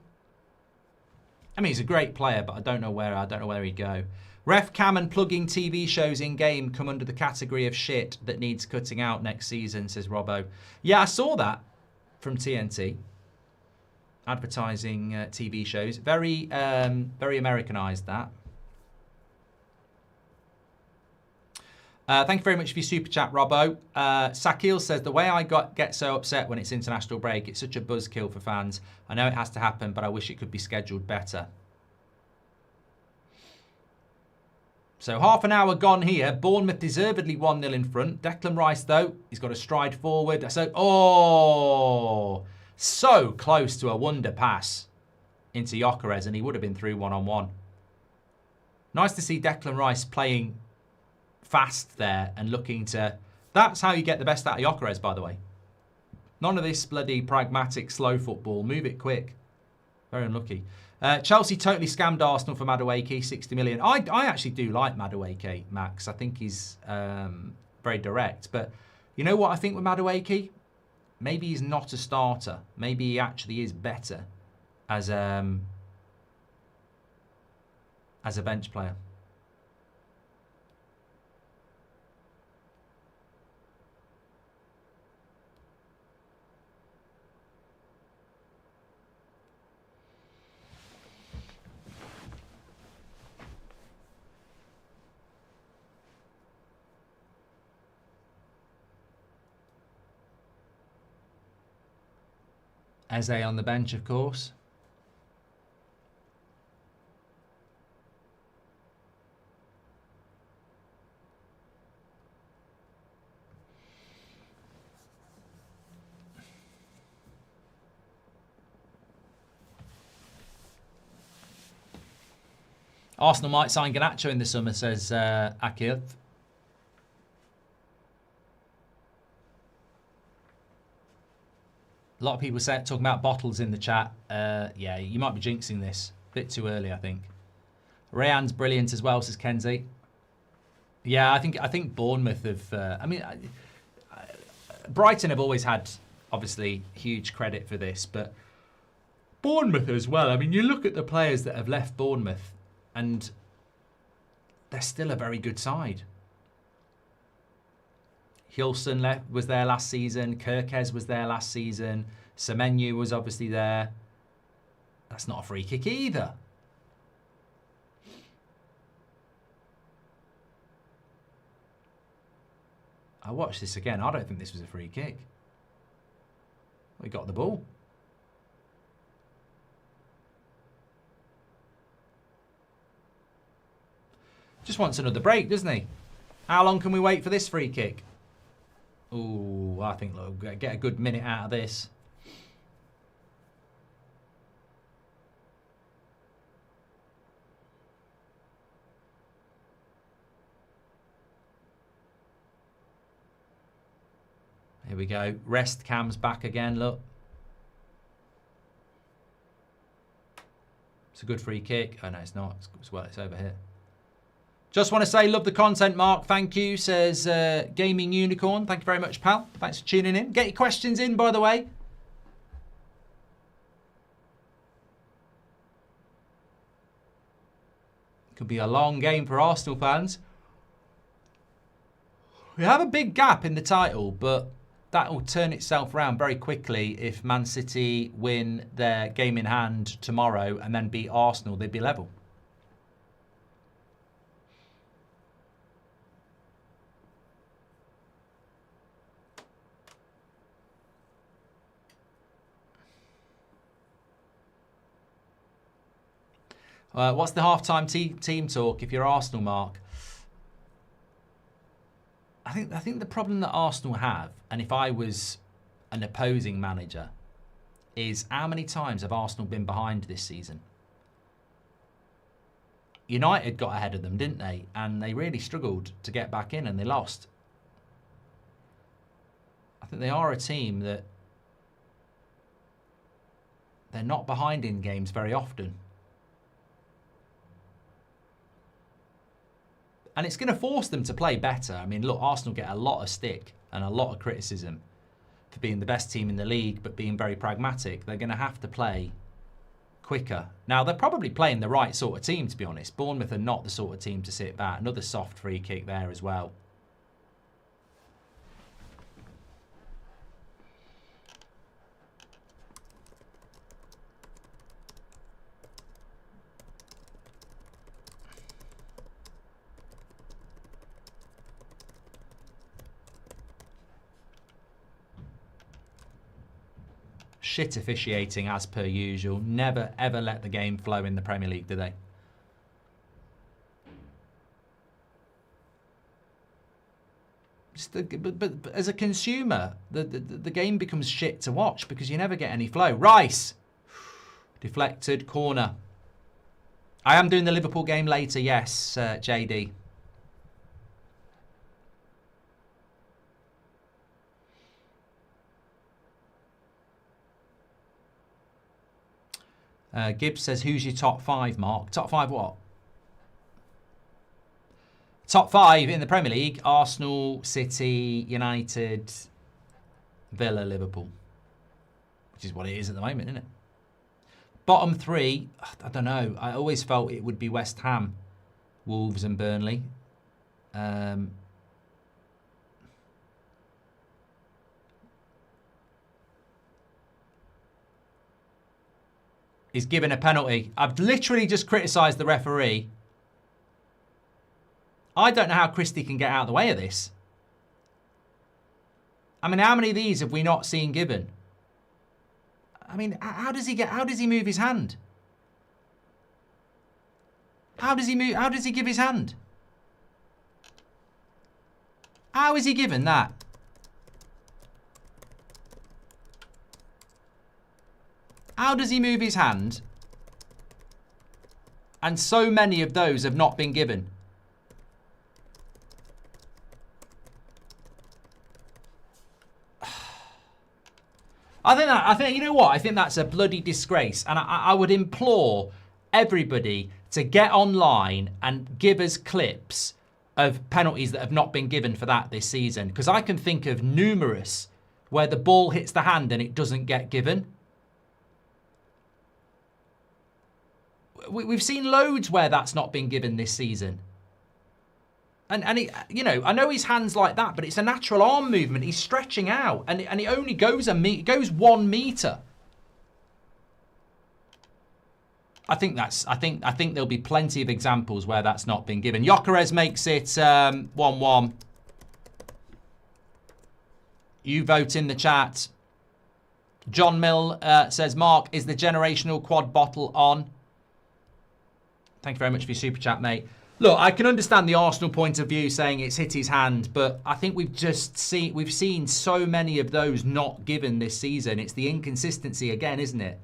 S1: I mean, he's a great player, but I don't know where he'd go. Ref cam and plugging TV shows in-game come under the category of shit that needs cutting out next season, says Robbo. Yeah, I saw that from TNT. Advertising TV shows. Very Americanized, that. Thank you very much for your super chat, Robbo. Sakil says, the way I get so upset when it's international break, it's such a buzzkill for fans. I know it has to happen, but I wish it could be scheduled better. So half an hour gone here. Bournemouth deservedly 1-0 in front. Declan Rice, though, he's got a stride forward. So close to a wonder pass into Gyökeres, and he would have been through one-on-one. Nice to see Declan Rice playing fast there and looking to... That's how you get the best out of Gyökeres, by the way. None of this bloody pragmatic, slow football. Move it quick. Very unlucky. Chelsea totally scammed Arsenal for Madueke, 60 million. I actually do like Madueke, Max. I think he's very direct. But you know what I think with Madueke? Maybe he's not a starter. Maybe he actually is better as a bench player. Eze on the bench, of course. Arsenal might sign Garnacho in the summer, says Akil. A lot of people talking about bottles in the chat. Yeah, you might be jinxing this. A bit too early, I think. Rayan's brilliant as well, says Kenzie. Yeah, I think Bournemouth have. Brighton have always had obviously huge credit for this, but Bournemouth as well. I mean, you look at the players that have left Bournemouth, and they're still a very good side. Hilson was there last season. Kirkes was there last season. Semenyo was obviously there. That's not a free kick either. I watched this again. I don't think this was a free kick. We got the ball. Just wants another break, doesn't he? How long can we wait for this free kick? Ooh, I think we'll get a good minute out of this. Here we go. Rest cam's back again, look. It's a good free kick. Oh, no, it's not. It's over here. Just want to say, love the content, Mark. Thank you, says Gaming Unicorn. Thank you very much, pal. Thanks for tuning in. Get your questions in, by the way. Could be a long game for Arsenal fans. We have a big gap in the title, but that will turn itself around very quickly if Man City win their game in hand tomorrow and then beat Arsenal. They'd be level. What's the half-time team talk if you're Arsenal, Mark? I think the problem that Arsenal have, and if I was an opposing manager, is how many times have Arsenal been behind this season? United got ahead of them, didn't they? And they really struggled to get back in and they lost. I think they are a team that they're not behind in games very often. And it's going to force them to play better. I mean, look, Arsenal get a lot of stick and a lot of criticism for being the best team in the league, but being very pragmatic. They're going to have to play quicker. Now, they're probably playing the right sort of team, to be honest. Bournemouth are not the sort of team to sit back. Another soft free kick there as well. Shit officiating as per usual. Never, ever let the game flow in the Premier League, do they? But as a consumer, the game becomes shit to watch because you never get any flow. Rice! Deflected, corner. I am doing the Liverpool game later, yes, JD. Gibbs says, who's your top five, Mark? Top five what? Top five in the Premier League: Arsenal, City, United, Villa, Liverpool. Which is what it is at the moment, isn't it? Bottom three, I don't know. I always felt it would be West Ham, Wolves and Burnley. He's given a penalty. I've literally just criticised the referee. I don't know how Christie can get out of the way of this. I mean, how many of these have we not seen given? I mean, how does he move his hand? How does he give his hand? How is he given that? How does he move his hand? And so many of those have not been given. I think you know what? I think that's a bloody disgrace. And I would implore everybody to get online and give us clips of penalties that have not been given for that this season. Because I can think of numerous where the ball hits the hand and it doesn't get given. We've seen loads where that's not been given this season. And he, you know, I know his hand's like that, but it's a natural arm movement. He's stretching out, and it only goes it goes 1 meter. I think there'll be plenty of examples where that's not been given. Jokeres makes it 1-1. You vote in the chat. John Mill says, Mark, is the generational quad bottle on? Thank you very much for your super chat, mate. Look, I can understand the Arsenal point of view saying it's hit his hand, but I think we've seen so many of those not given this season. It's the inconsistency again, isn't it?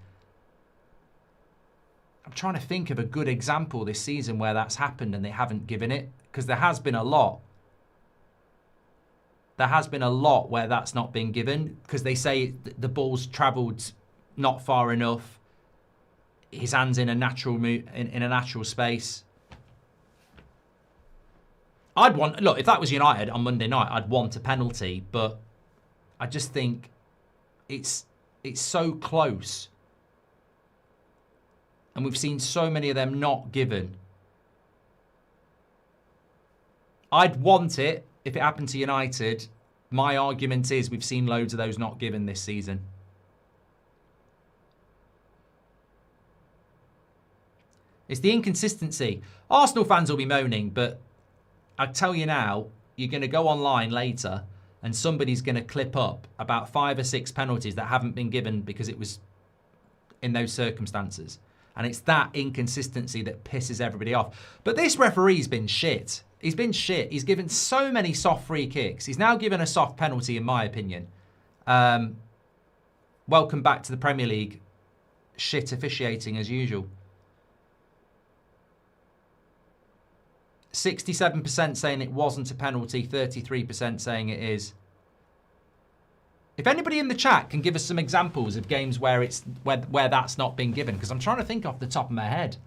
S1: I'm trying to think of a good example this season where that's happened and they haven't given it, because there has been a lot. There has been a lot where that's not been given because they say the ball's travelled not far enough. His hand's in a natural in a natural space. Look, if that was United on Monday night, I'd want a penalty, but I just think it's so close. And we've seen so many of them not given. I'd want it if it happened to United. My argument is we've seen loads of those not given this season. It's the inconsistency. Arsenal fans will be moaning, but I tell you now, you're going to go online later and somebody's going to clip up about 5 or 6 penalties that haven't been given because it was in those circumstances. And it's that inconsistency that pisses everybody off. But this referee's been shit. He's been shit. He's given so many soft free kicks. He's now given a soft penalty, in my opinion. Welcome back to the Premier League. Shit officiating as usual. 67% saying it wasn't a penalty, 33% saying it is. If anybody in the chat can give us some examples of games where where that's not been given, because I'm trying to think off the top of my head.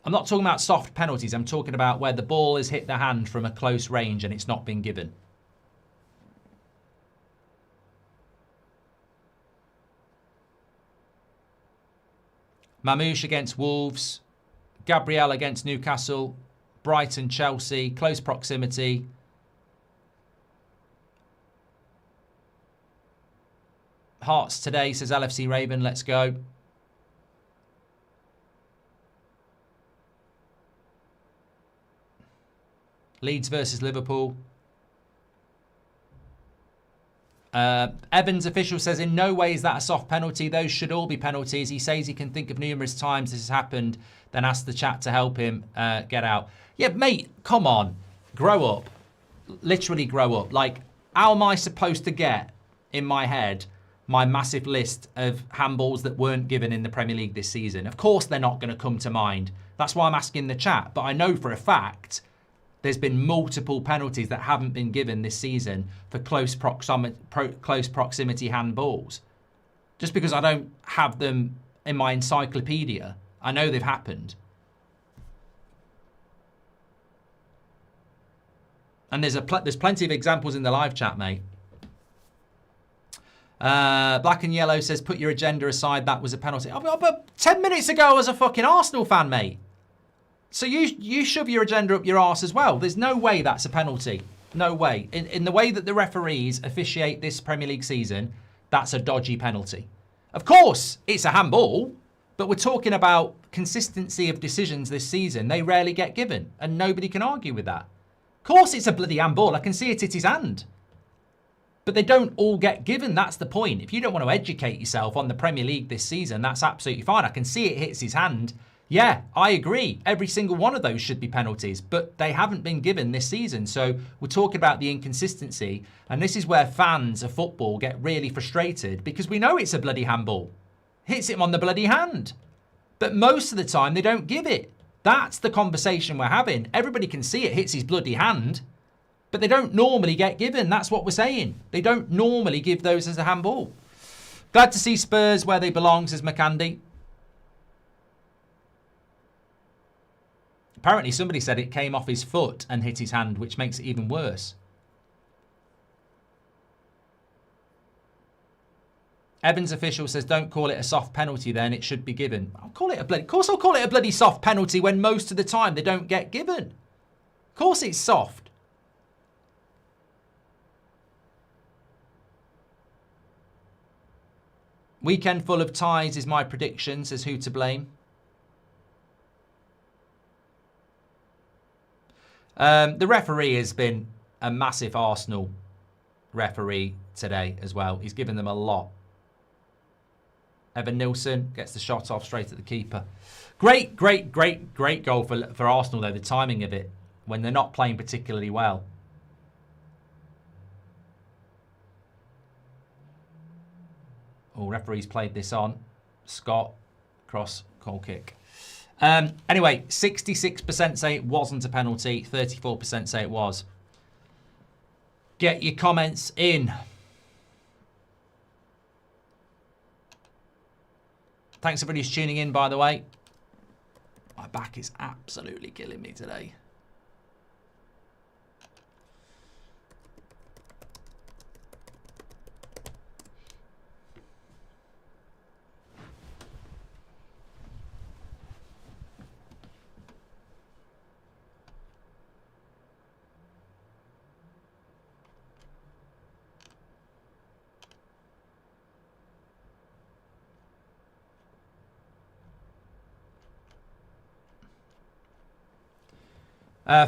S1: I'm not talking about soft penalties. I'm talking about where the ball has hit the hand from a close range and it's not been given. Mamouche against Wolves. Gabriel against Newcastle. Brighton, Chelsea. Close proximity. Hearts today, says LFC Raven. Let's go. Leeds versus Liverpool. Evans official says in no way is that a soft penalty. Those should all be penalties. He says he can think of numerous times this has happened, then ask the chat to help him get out. Yeah, mate, come on. Grow up. Literally grow up. Like, how am I supposed to get in my head my massive list of handballs that weren't given in the Premier League this season? Of course they're not going to come to mind. That's why I'm asking the chat. But I know for a fact there's been multiple penalties that haven't been given this season for close proximity handballs. Just because I don't have them in my encyclopedia, I know they've happened. And there's plenty of examples in the live chat, mate. Black and Yellow says, put your agenda aside, that was a penalty. Oh, but 10 minutes ago I was a fucking Arsenal fan, mate. So you shove your agenda up your arse as well. There's no way that's a penalty. No way. In the way that the referees officiate this Premier League season, that's a dodgy penalty. Of course, it's a handball, but we're talking about consistency of decisions this season. They rarely get given, and nobody can argue with that. Of course it's a bloody handball. I can see it at his hand. But they don't all get given. That's the point. If you don't want to educate yourself on the Premier League this season, that's absolutely fine. I can see it hits his hand. Yeah, I agree. Every single one of those should be penalties, but they haven't been given this season. So we're talking about the inconsistency, and this is where fans of football get really frustrated because we know it's a bloody handball. Hits him on the bloody hand. But most of the time, they don't give it. That's the conversation we're having. Everybody can see it hits his bloody hand, but they don't normally get given. That's what we're saying. They don't normally give those as a handball. Glad to see Spurs where they belong, says McAndy. Apparently somebody said it came off his foot and hit his hand, which makes it even worse. Evans official says, don't call it a soft penalty then, it should be given. Of course I'll call it a bloody soft penalty when most of the time they don't get given. Of course it's soft. Weekend full of ties is my prediction, says who to blame. The referee has been a massive Arsenal referee today as well. He's given them a lot. Evan Nilsson gets the shot off straight at the keeper. Great goal for Arsenal, though, the timing of it, when they're not playing particularly well. Oh, referee's played this on. Scott, cross, goal kick. Anyway, 66% say it wasn't a penalty, 34% say it was. Get your comments in. Thanks everybody who's tuning in, by the way. My back is absolutely killing me today.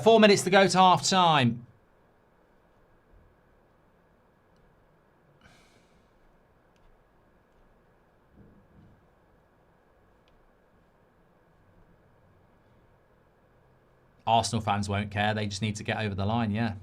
S1: Four minutes to go to half time. Arsenal fans won't care. They just need to get over the line, yeah.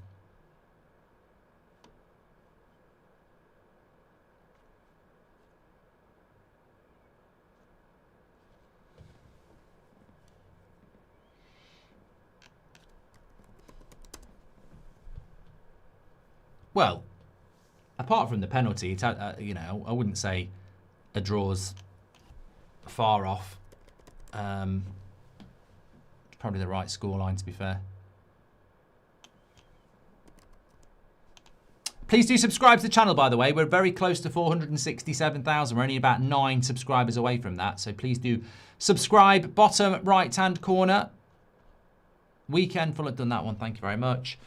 S1: Well, apart from the penalty, it's, you know, I wouldn't say a draw's far off. It's probably the right scoreline, to be fair. Please do subscribe to the channel, by the way. We're very close to 467,000. We're only about 9 subscribers away from that. So please do subscribe. Bottom right-hand corner. Weekend full. I've done that one. Thank you very much.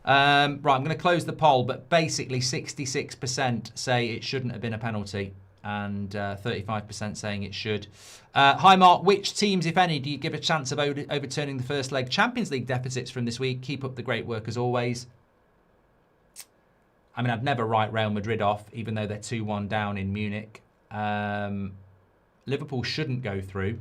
S1: Right, I'm going to close the poll, but basically 66% say it shouldn't have been a penalty and 35% saying it should. Hi, Mark. Which teams, if any, do you give a chance of overturning the first leg Champions League deficits from this week? Keep up the great work as always. I mean, I'd never write Real Madrid off, even though they're 2-1 down in Munich. Liverpool shouldn't go through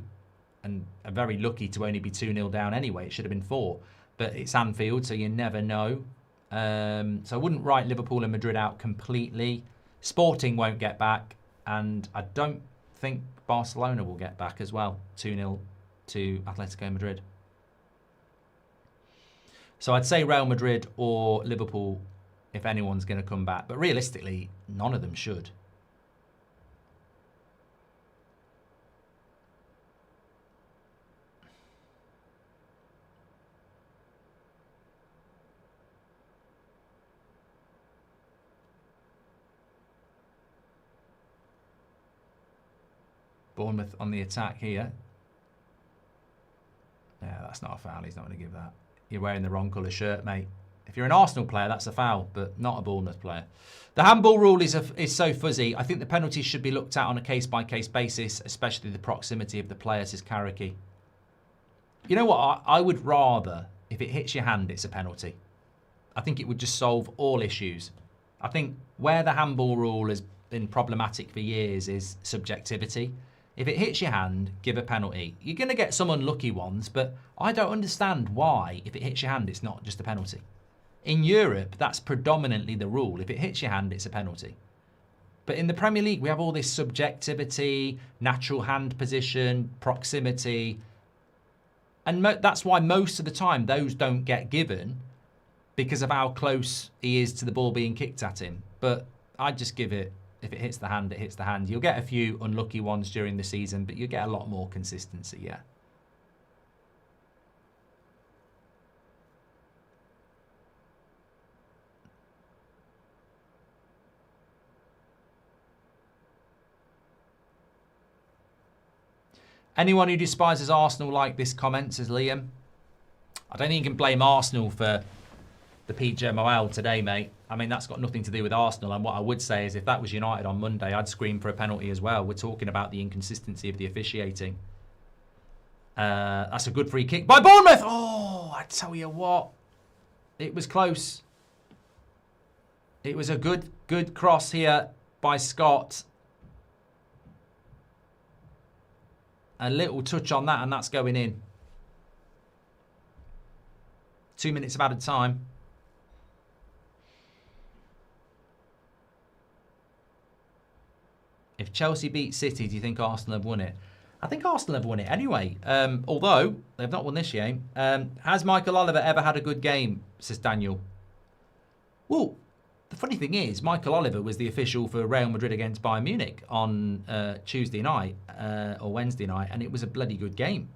S1: and are very lucky to only be 2-0 down anyway. It should have been 4. But it's Anfield, so you never know. So I wouldn't write Liverpool and Madrid out completely. Sporting won't get back. And I don't think Barcelona will get back as well. 2-0 to Atletico Madrid. So I'd say Real Madrid or Liverpool if anyone's going to come back. But realistically, none of them should. Bournemouth on the attack here. Yeah, that's not a foul. He's not going to give that. You're wearing the wrong colour shirt, mate. If you're an Arsenal player, that's a foul, but not a Bournemouth player. The handball rule is so fuzzy. I think the penalties should be looked at on a case-by-case basis, especially the proximity of the player, says Karaki. You know what? I would rather, if it hits your hand, it's a penalty. I think it would just solve all issues. I think where the handball rule has been problematic for years is subjectivity. If it hits your hand, give a penalty. You're going to get some unlucky ones, but I don't understand why, if it hits your hand, it's not just a penalty. In Europe, that's predominantly the rule. If it hits your hand, it's a penalty. But in the Premier League, we have all this subjectivity, natural hand position, proximity. And that's why most of the time those don't get given because of how close he is to the ball being kicked at him. But I'd just give it. If it hits the hand, it hits the hand. You'll get a few unlucky ones during the season, but you'll get a lot more consistency, yeah. Anyone who despises Arsenal like this comment, says Liam. I don't think you can blame Arsenal for the PGMOL today, mate. I mean, that's got nothing to do with Arsenal. And what I would say is if that was United on Monday, I'd scream for a penalty as well. We're talking about the inconsistency of the officiating. That's a good free kick by Bournemouth. Oh, I tell you what. It was close. It was a good cross here by Scott. A little touch on that and that's going in. 2 minutes of added time. If Chelsea beat City, do you think Arsenal have won it? I think Arsenal have won it anyway. Although they've not won this game. Has Michael Oliver ever had a good game? Says Daniel. Well, the funny thing is, Michael Oliver was the official for Real Madrid against Bayern Munich on Tuesday night or Wednesday night, and it was a bloody good game.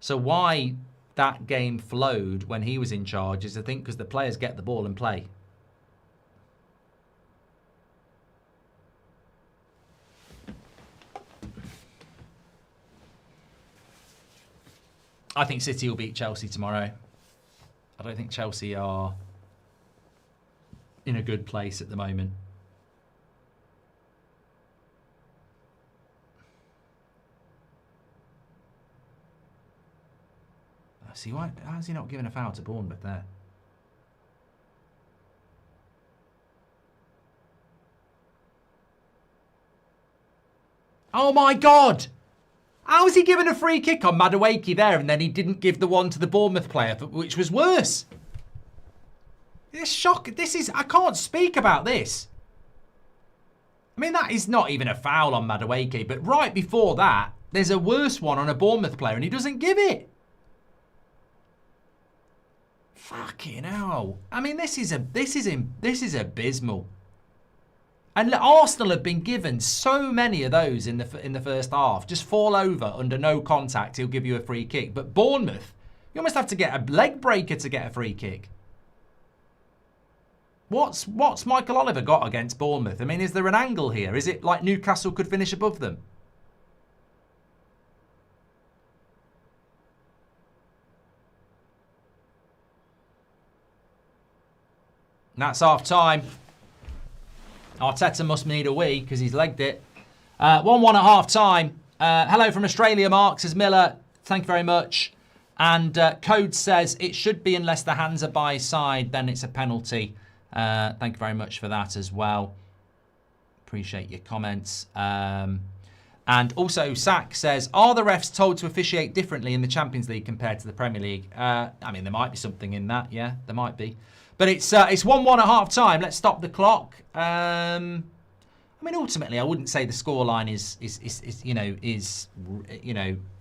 S1: So why that game flowed when he was in charge is, I think, because the players get the ball and play. I think City will beat Chelsea tomorrow. I don't think Chelsea are in a good place at the moment. See, why has he not given a foul to Bournemouth there? Oh my God! How was he given a free kick on Madueke there and then he didn't give the one to the Bournemouth player, which was worse? It's shocking. I can't speak about this. I mean, that is not even a foul on Madueke, but right before that, there's a worse one on a Bournemouth player and he doesn't give it. Fucking hell. I mean, this is abysmal. And Arsenal have been given so many of those in the first half. Just fall over under no contact, he'll give you a free kick. But Bournemouth, you almost have to get a leg breaker to get a free kick. What's Michael Oliver got against Bournemouth? I mean, is there an angle here? Is it like Newcastle could finish above them? And that's half time. Arteta must need a wee because he's legged it. 1-1 at half time. Hello from Australia, Mark, says Miller. Thank you very much. And Code says it should be unless the hands are by side, then it's a penalty. Thank you very much for that as well. Appreciate your comments. And also, Sack says, are the refs told to officiate differently in the Champions League compared to the Premier League? I mean, there might be something in that. Yeah, there might be. But it's 1-1 at half time. Let's stop the clock. I mean, ultimately, I wouldn't say the scoreline is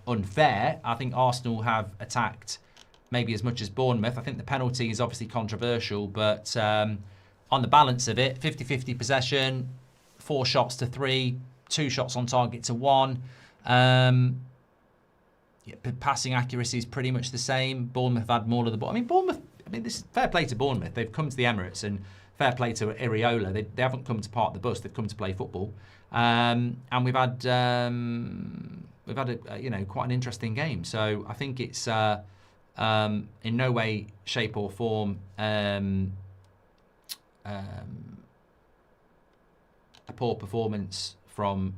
S1: unfair. I think Arsenal have attacked maybe as much as Bournemouth. I think the penalty is obviously controversial, but on the balance of it, 50-50 possession, 4 shots to 3, 2 shots on target to 1. Passing accuracy is pretty much the same. Bournemouth have had more of the ball. I mean, this is fair play to Bournemouth. They've come to the Emirates, and fair play to Iriola. They haven't come to park the bus. They've come to play football, and we've had quite an interesting game. So I think it's in no way, shape, or form a poor performance from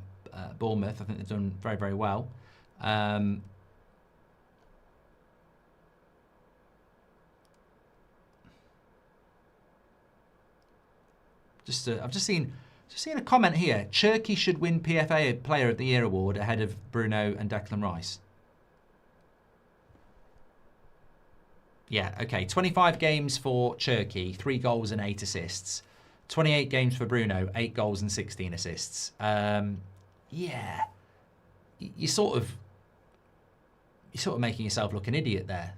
S1: Bournemouth. I think they've done very, very well. I've just seen a comment here. Cherky should win PFA Player of the Year award ahead of Bruno and Declan Rice. Yeah, okay. 25 games for Cherky, 3 goals and 8 assists. 28 games for Bruno, 8 goals and 16 assists. Yeah, you're sort of making yourself look an idiot there.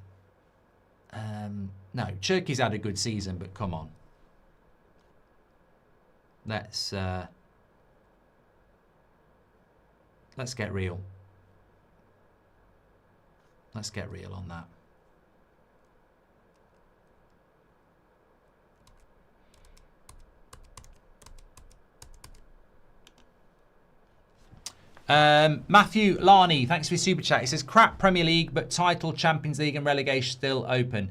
S1: No, Cherky's had a good season, but come on. Let's get real. Let's get real on that. Matthew Larney, thanks for your super chat. He says, crap Premier League, but title, Champions League and relegation still open.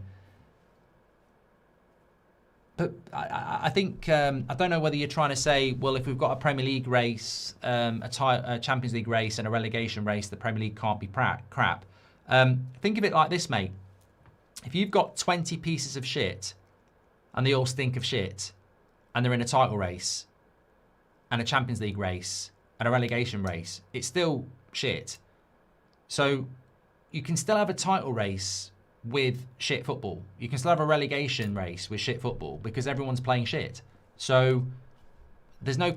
S1: But I think, I don't know whether you're trying to say, well, if we've got a Premier League race, a Champions League race and a relegation race, the Premier League can't be crap. Think of it like this, mate. If you've got 20 pieces of shit and they all stink of shit and they're in a title race and a Champions League race and a relegation race, it's still shit. So you can still have a title race with shit football. You can still have a relegation race with shit football because everyone's playing shit. So there's no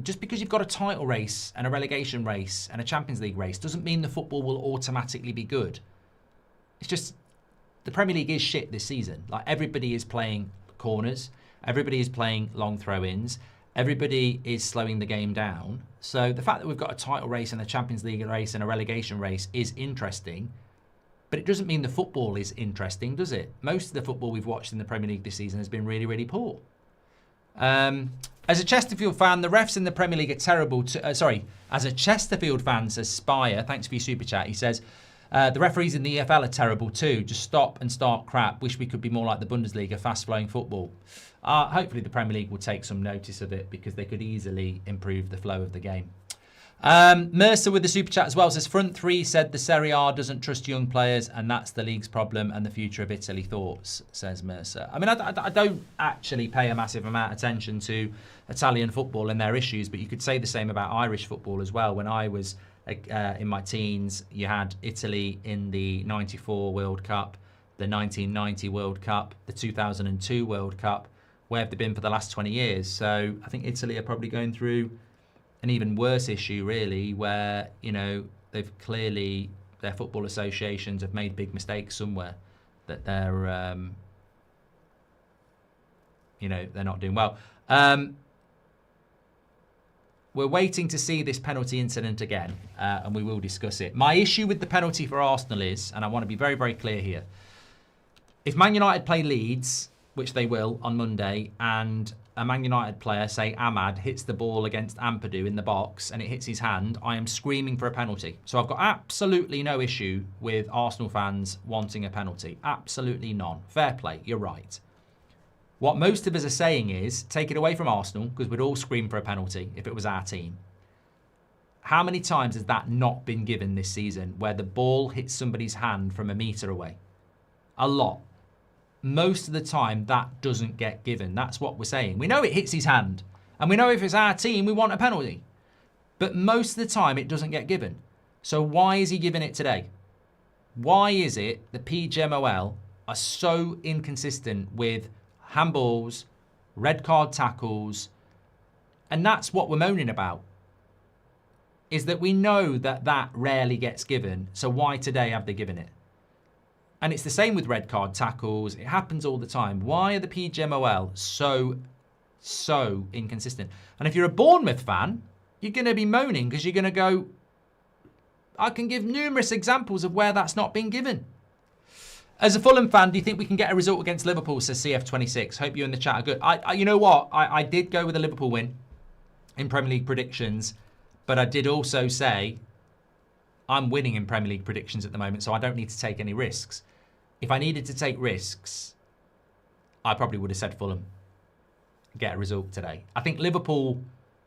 S1: just because you've got a title race and a relegation race and a Champions League race doesn't mean the football will automatically be good. It's just the Premier League is shit this season. Like, everybody is playing corners, everybody is playing long throw-ins, everybody is slowing the game down. So the fact that we've got a title race and a Champions League race and a relegation race is interesting. But it doesn't mean the football is interesting, does it? Most of the football we've watched in the Premier League this season has been really, really poor. As a Chesterfield fan, the refs in the Premier League are terrible. As a Chesterfield fan, says Spire, thanks for your super chat. He says, the referees in the EFL are terrible too. Just stop and start crap. Wish we could be more like the Bundesliga, fast-flowing football. Hopefully the Premier League will take some notice of it because they could easily improve the flow of the game. Mercer with the super chat as well says, front three said the Serie A doesn't trust young players and that's the league's problem and the future of Italy. Thoughts, says Mercer. I mean, I don't actually pay a massive amount of attention to Italian football and their issues, but you could say the same about Irish football as well. When I was in my teens, you had Italy in the 94 World Cup, the 1990 World Cup, the 2002 World Cup. Where have they been for the last 20 years? So I think Italy are probably going through an even worse issue, really, where, you know, they've clearly, their football associations have made big mistakes somewhere, that they're, you know, they're not doing well. We're waiting to see this penalty incident again, and we will discuss it. My issue with the penalty for Arsenal is, and I want to be very, very clear here, if Man United play Leeds, which they will on Monday, and a Man United player, say Ahmad, hits the ball against Ampadu in the box and it hits his hand, I am screaming for a penalty. So I've got absolutely no issue with Arsenal fans wanting a penalty. Absolutely none. Fair play, you're right. What most of us are saying is, take it away from Arsenal, because we'd all scream for a penalty if it was our team. How many times has that not been given this season, where the ball hits somebody's hand from a metre away? A lot. Most of the time, that doesn't get given. That's what we're saying. We know it hits his hand. And we know if it's our team, we want a penalty. But most of the time, it doesn't get given. So why is he giving it today? Why is it that PGMOL are so inconsistent with handballs, red card tackles? And that's what we're moaning about. Is that we know that that rarely gets given. So why today have they given it? And it's the same with red card tackles. It happens all the time. Why are the PGMOL so inconsistent? And if you're a Bournemouth fan, you're going to be moaning because you're going to go, I can give numerous examples of where that's not been given. As a Fulham fan, do you think we can get a result against Liverpool, says CF26? Hope you and the chat are good. You know what? I did go with a Liverpool win in Premier League predictions, but I did also say I'm winning in Premier League predictions at the moment, so I don't need to take any risks. If I needed to take risks, I probably would have said Fulham get a result today. I think Liverpool,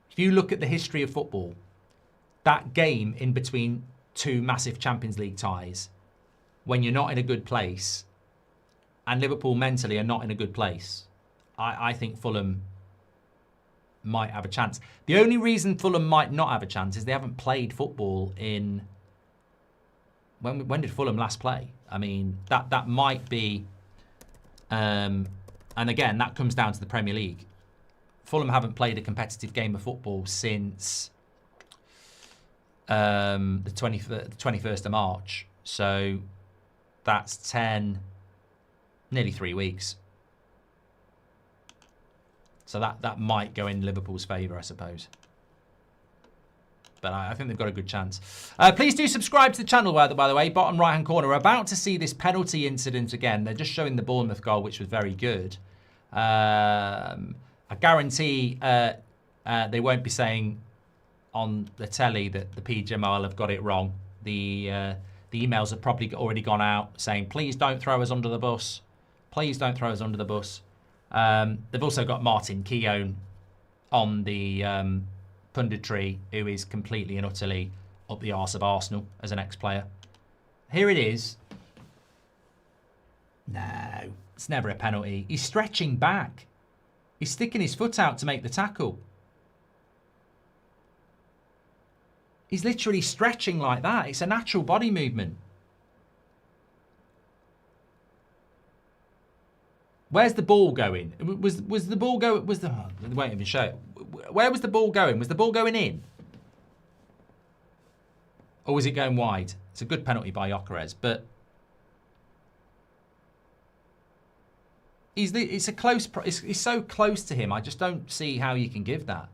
S1: if you look at the history of football, that game in between two massive Champions League ties, when you're not in a good place, and Liverpool mentally are not in a good place, I think Fulham might have a chance. The only reason Fulham might not have a chance is they haven't played football in... When did Fulham last play? I mean, that might be... and again, that comes down to the Premier League. Fulham haven't played a competitive game of football since the 21st of March. So that's nearly 3 weeks. So that might go in Liverpool's favour, I suppose. But I think they've got a good chance. Please do subscribe to the channel, by the way. Bottom right-hand corner. We're about to see this penalty incident again. They're just showing the Bournemouth goal, which was very good. I guarantee they won't be saying on the telly that the PGMOL have got it wrong. The emails have probably already gone out saying, please don't throw us under the bus. Please don't throw us under the bus. They've also got Martin Keown on the punditry, who is completely and utterly up the arse of Arsenal as an ex-player. Here it is. No, it's never a penalty. He's stretching back. He's sticking his foot out to make the tackle. He's literally stretching like that. It's a natural body movement. Where's the ball going? Was the ball going? They won't even show it. Where was the ball going? Was the ball going in? Or was it going wide? It's a good penalty by Gyökeres, but it's so close to him. I just don't see how you can give that.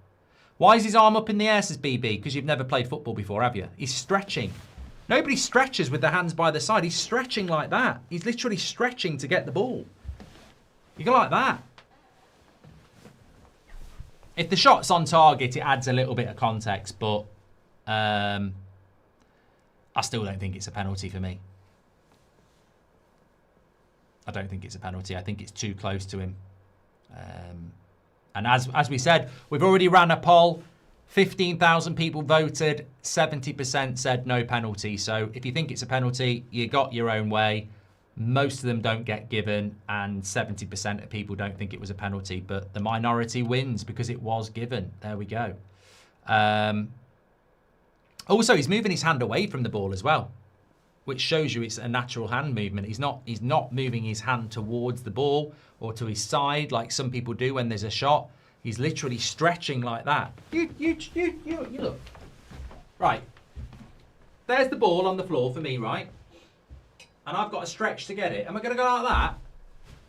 S1: Why is his arm up in the air, says BB? Because you've never played football before, have you? He's stretching. Nobody stretches with their hands by the side. He's stretching like that. He's literally stretching to get the ball. You go like that. If the shot's on target, it adds a little bit of context, but I still don't think it's a penalty for me. I don't think it's a penalty. I think it's too close to him. And as we said, we've already ran a poll. 15,000 people voted. 70% said no penalty. So if you think it's a penalty, you got your own way. Most of them don't get given, and 70% of people don't think it was a penalty. But the minority wins because it was given. There we go. Also, he's moving his hand away from the ball as well, which shows you it's a natural hand movement. He's not moving his hand towards the ball or to his side like some people do when there's a shot. He's literally stretching like that. You look. Right. There's the ball on the floor for me, right? And I've got to stretch to get it. Am I going to go like that?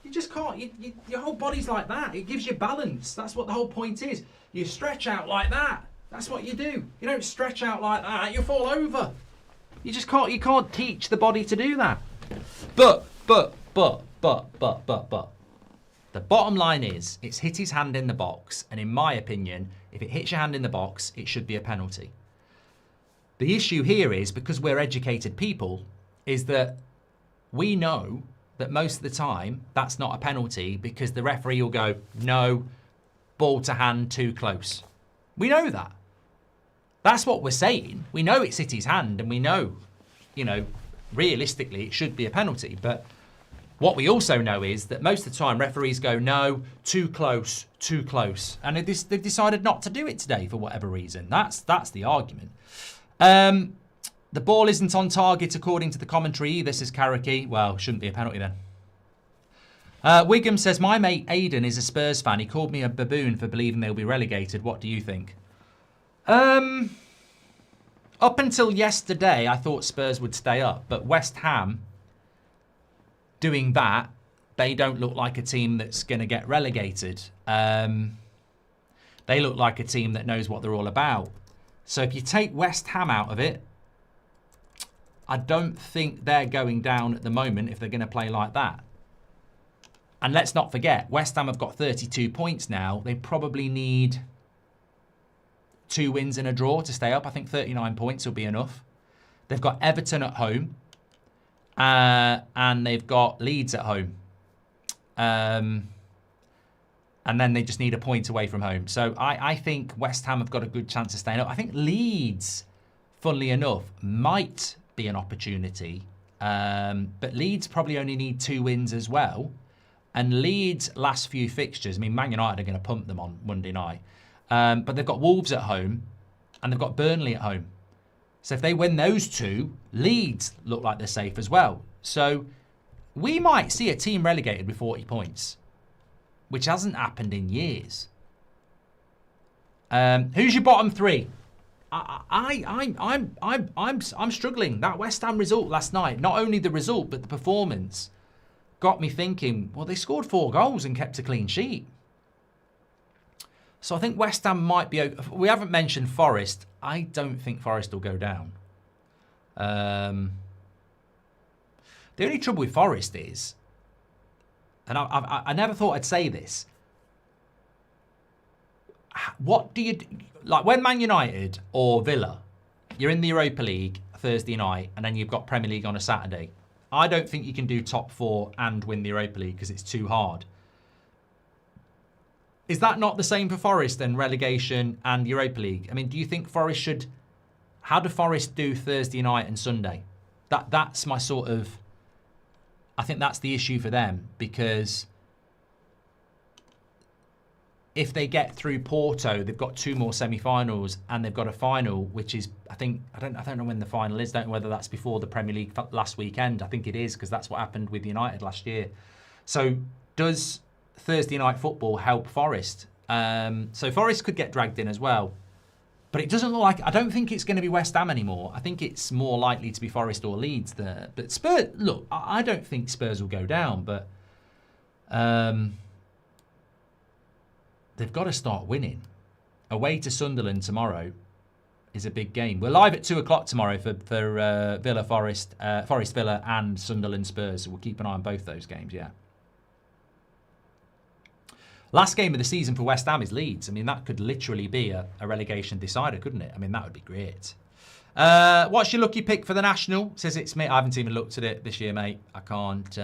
S1: You just can't. Your whole body's like that. It gives you balance. That's what the whole point is. You stretch out like that. That's what you do. You don't stretch out like that. You fall over. You just can't. You can't teach the body to do that. But. The bottom line is, it's hit his hand in the box, and in my opinion, if it hits your hand in the box, it should be a penalty. The issue here is, because we're educated people, is that we know that most of the time that's not a penalty because the referee will go, no, ball to hand, too close. We know that. That's what we're saying. We know it's hit his hand, and we know, realistically, it should be a penalty. But what we also know is that most of the time referees go, no, too close, too close. And they've decided not to do it today for whatever reason. That's the argument. The ball isn't on target according to the commentary either, says Karaki. Well, shouldn't be a penalty then. Wiggum says, my mate Aidan is a Spurs fan. He called me a baboon for believing they'll be relegated. What do you think? Up until yesterday, I thought Spurs would stay up. But West Ham doing that, they don't look like a team that's going to get relegated. They look like a team that knows what they're all about. So if you take West Ham out of it, I don't think they're going down at the moment if they're going to play like that. And let's not forget, West Ham have got 32 points now. They probably need 2 wins and a draw to stay up. I think 39 points will be enough. They've got Everton at home. And they've got Leeds at home. And then they just need a point away from home. So I think West Ham have got a good chance of staying up. I think Leeds, funnily enough, might be an opportunity. But Leeds probably only need 2 wins as well. And Leeds' last few fixtures, I mean, Man United are going to pump them on Monday night. But they've got Wolves at home and they've got Burnley at home. So if they win those 2, Leeds look like they're safe as well. So we might see a team relegated with 40 points, which hasn't happened in years. Who's your bottom 3? I'm struggling. That West Ham result last night, not only the result but the performance, got me thinking. Well, they scored 4 goals and kept a clean sheet. So I think West Ham might be. We haven't mentioned Forest. I don't think Forest will go down. The only trouble with Forest is, and I never thought I'd say this, What do you do? Like when Man United or Villa, you're in the Europa League Thursday night and then you've got Premier League on a Saturday. I don't think you can do top 4 and win the Europa League because it's too hard. Is that not the same for Forest and relegation and Europa League? I mean, do you think Forest should... How do Forest do Thursday night and Sunday? That's my sort of... I think that's the issue for them because if they get through Porto, they've got 2 more semi-finals and they've got a final, which is, I don't know when the final is. Don't know whether that's before the Premier League last weekend. I think it is because that's what happened with United last year. So does Thursday night football help Forest? So Forest could get dragged in as well. But it doesn't look like... I don't think it's going to be West Ham anymore. I think it's more likely to be Forest or Leeds there. But Spurs... Look, I don't think Spurs will go down, but... they've got to start winning. Away to Sunderland tomorrow is a big game. We're live at 2 o'clock tomorrow for Villa Forest, Forest Villa and Sunderland Spurs. So we'll keep an eye on both those games, yeah. Last game of the season for West Ham is Leeds. I mean, that could literally be a relegation decider, couldn't it? I mean, that would be great. What's your lucky pick for the National? Says it's me. I haven't even looked at it this year, mate. I can't.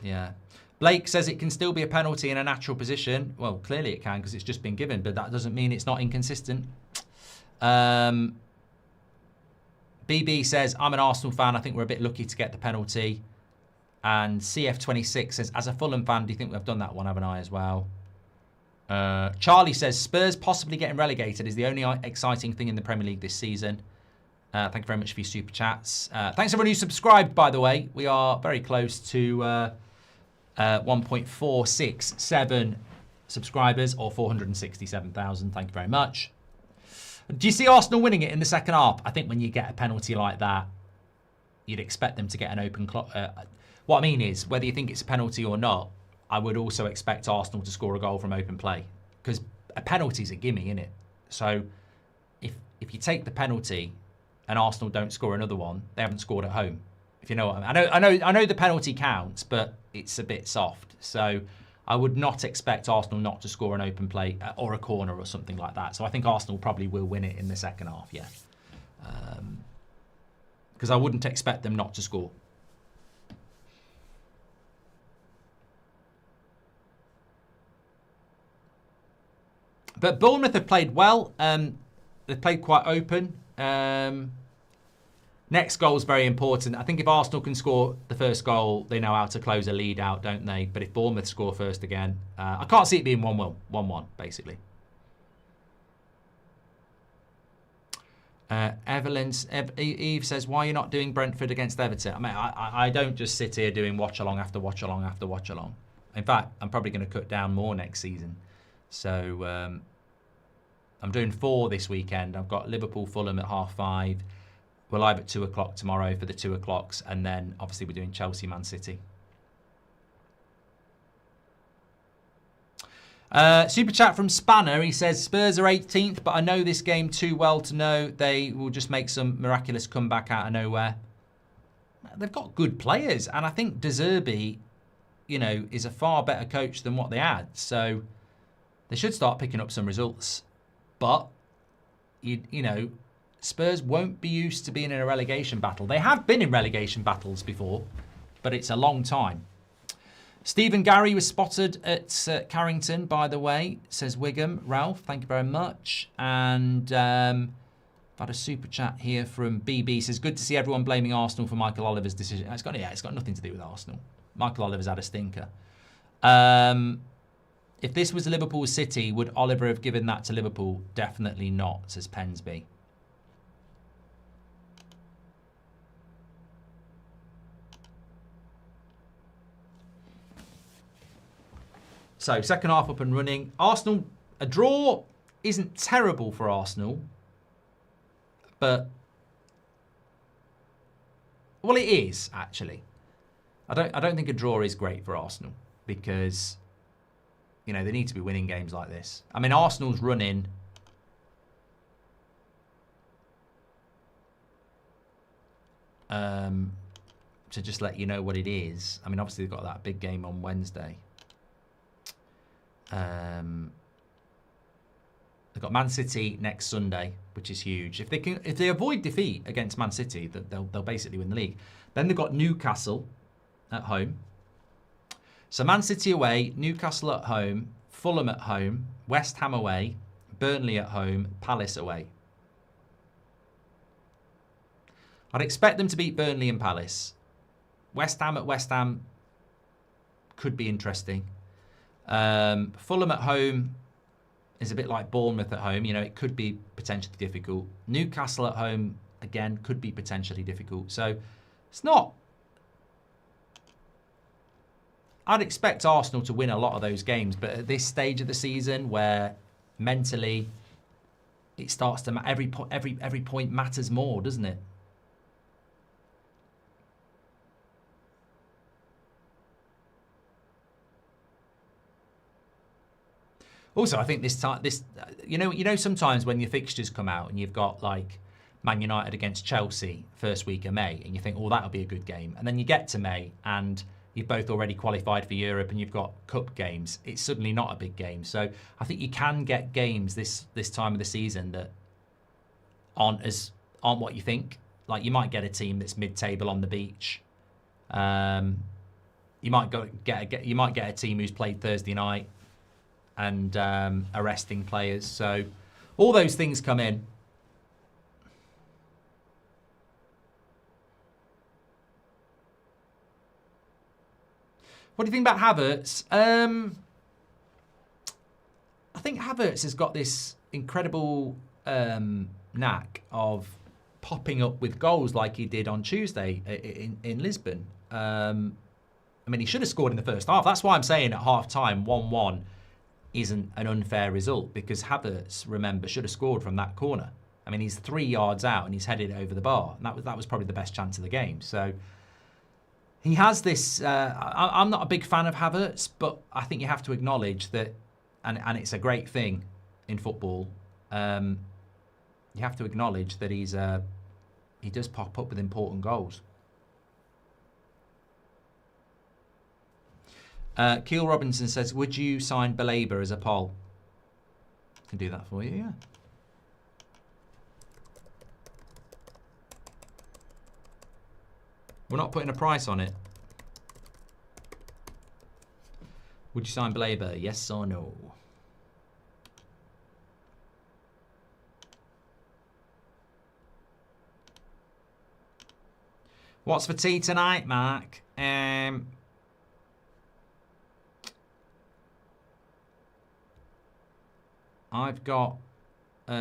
S1: Yeah. Blake says it can still be a penalty in a natural position. Well, clearly it can because it's just been given, but that doesn't mean it's not inconsistent. BB says, I'm an Arsenal fan. I think we're a bit lucky to get the penalty. And CF26 says, as a Fulham fan, do you think we've done that one, haven't I, as well? Charlie says, Spurs possibly getting relegated is the only exciting thing in the Premier League this season. Thank you very much for your super chats. Thanks everyone who subscribed, by the way. We are very close to 1.467 subscribers, or 467,000. Thank you very much. Do you see Arsenal winning it in the second half? I think when you get a penalty like that, you'd expect them to get an open clock. What I mean is, whether you think it's a penalty or not, I would also expect Arsenal to score a goal from open play. Because a penalty's a gimme, innit? So if you take the penalty and Arsenal don't score another one, they haven't scored at home. If you know what I mean. I know the penalty counts, but it's a bit soft. So I would not expect Arsenal not to score an open play or a corner or something like that. So I think Arsenal probably will win it in the second half, yeah. Because I wouldn't expect them not to score. But Bournemouth have played well. They've played quite open. Next goal is very important. I think if Arsenal can score the first goal, they know how to close a lead out, don't they? But if Bournemouth score first again, I can't see it being 1-1, basically. Eve says, why are you not doing Brentford against Everton? I mean, I don't just sit here doing watch along after watch along after watch along. In fact, I'm probably going to cut down more next season. So I'm doing 4 this weekend. I've got Liverpool, Fulham at 5:30. We're live at 2 o'clock tomorrow for the 2 o'clocks. And then, obviously, we're doing Chelsea, Man City. Super chat from Spanner. He says, Spurs are 18th, but I know this game too well to know they will just make some miraculous comeback out of nowhere. They've got good players. And I think De Zerbi, you know, is a far better coach than what they had. So they should start picking up some results. But, you know, Spurs won't be used to being in a relegation battle. They have been in relegation battles before, but it's a long time. Stephen Gary was spotted at Carrington, by the way, says Wigham. Ralph, thank you very much. And I've had a super chat here from BB. Says, good to see everyone blaming Arsenal for Michael Oliver's decision. It's got nothing to do with Arsenal. Michael Oliver's had a stinker. If this was Liverpool City, would Oliver have given that to Liverpool? Definitely not, says Pensby. So, second half up and running. Arsenal, a draw isn't terrible for Arsenal. But, well, it is, actually. I don't think a draw is great for Arsenal. Because, you know, they need to be winning games like this. I mean, Arsenal's running. To just let you know what it is. I mean, obviously they've got that big game on Wednesday. They've got Man City next Sunday, which is huge. If they avoid defeat against Man City, they'll basically win the league. Then they've got Newcastle at home. So Man City away, Newcastle at home, Fulham at home, West Ham away, Burnley at home, Palace away. I'd expect them to beat Burnley and Palace. West Ham at West Ham could be interesting. Fulham at home is a bit like Bournemouth at home. You know, it could be potentially difficult. Newcastle at home, again, could be potentially difficult. So it's not... I'd expect Arsenal to win a lot of those games, but at this stage of the season where mentally it starts to... Every point matters more, doesn't it? Also, I think you know, sometimes when your fixtures come out and you've got like Man United against Chelsea first week of May, and you think, oh, that'll be a good game, and then you get to May and you've both already qualified for Europe and you've got cup games. It's suddenly not a big game. So I think you can get games this time of the season that aren't what you think. Like you might get a team that's mid-table on the beach. You might get a team who's played Thursday night and arresting players. So all those things come in. What do you think about Havertz? I think Havertz has got this incredible knack of popping up with goals like he did on Tuesday in Lisbon. I mean, he should have scored in the first half. That's why I'm saying at half-time, 1-1 isn't an unfair result, because Havertz, remember, should have scored from that corner. I mean, he's 3 yards out and he's headed it over the bar. And that was probably the best chance of the game. So he has this... I'm not a big fan of Havertz, but I think you have to acknowledge that, and it's a great thing in football, you have to acknowledge that he does pop up with important goals. Keel Robinson says, would you sign Baleba as a poll? I can do that for you, yeah. We're not putting a price on it. Would you sign Baleba? Yes or no? What's for tea tonight, Mark? I've got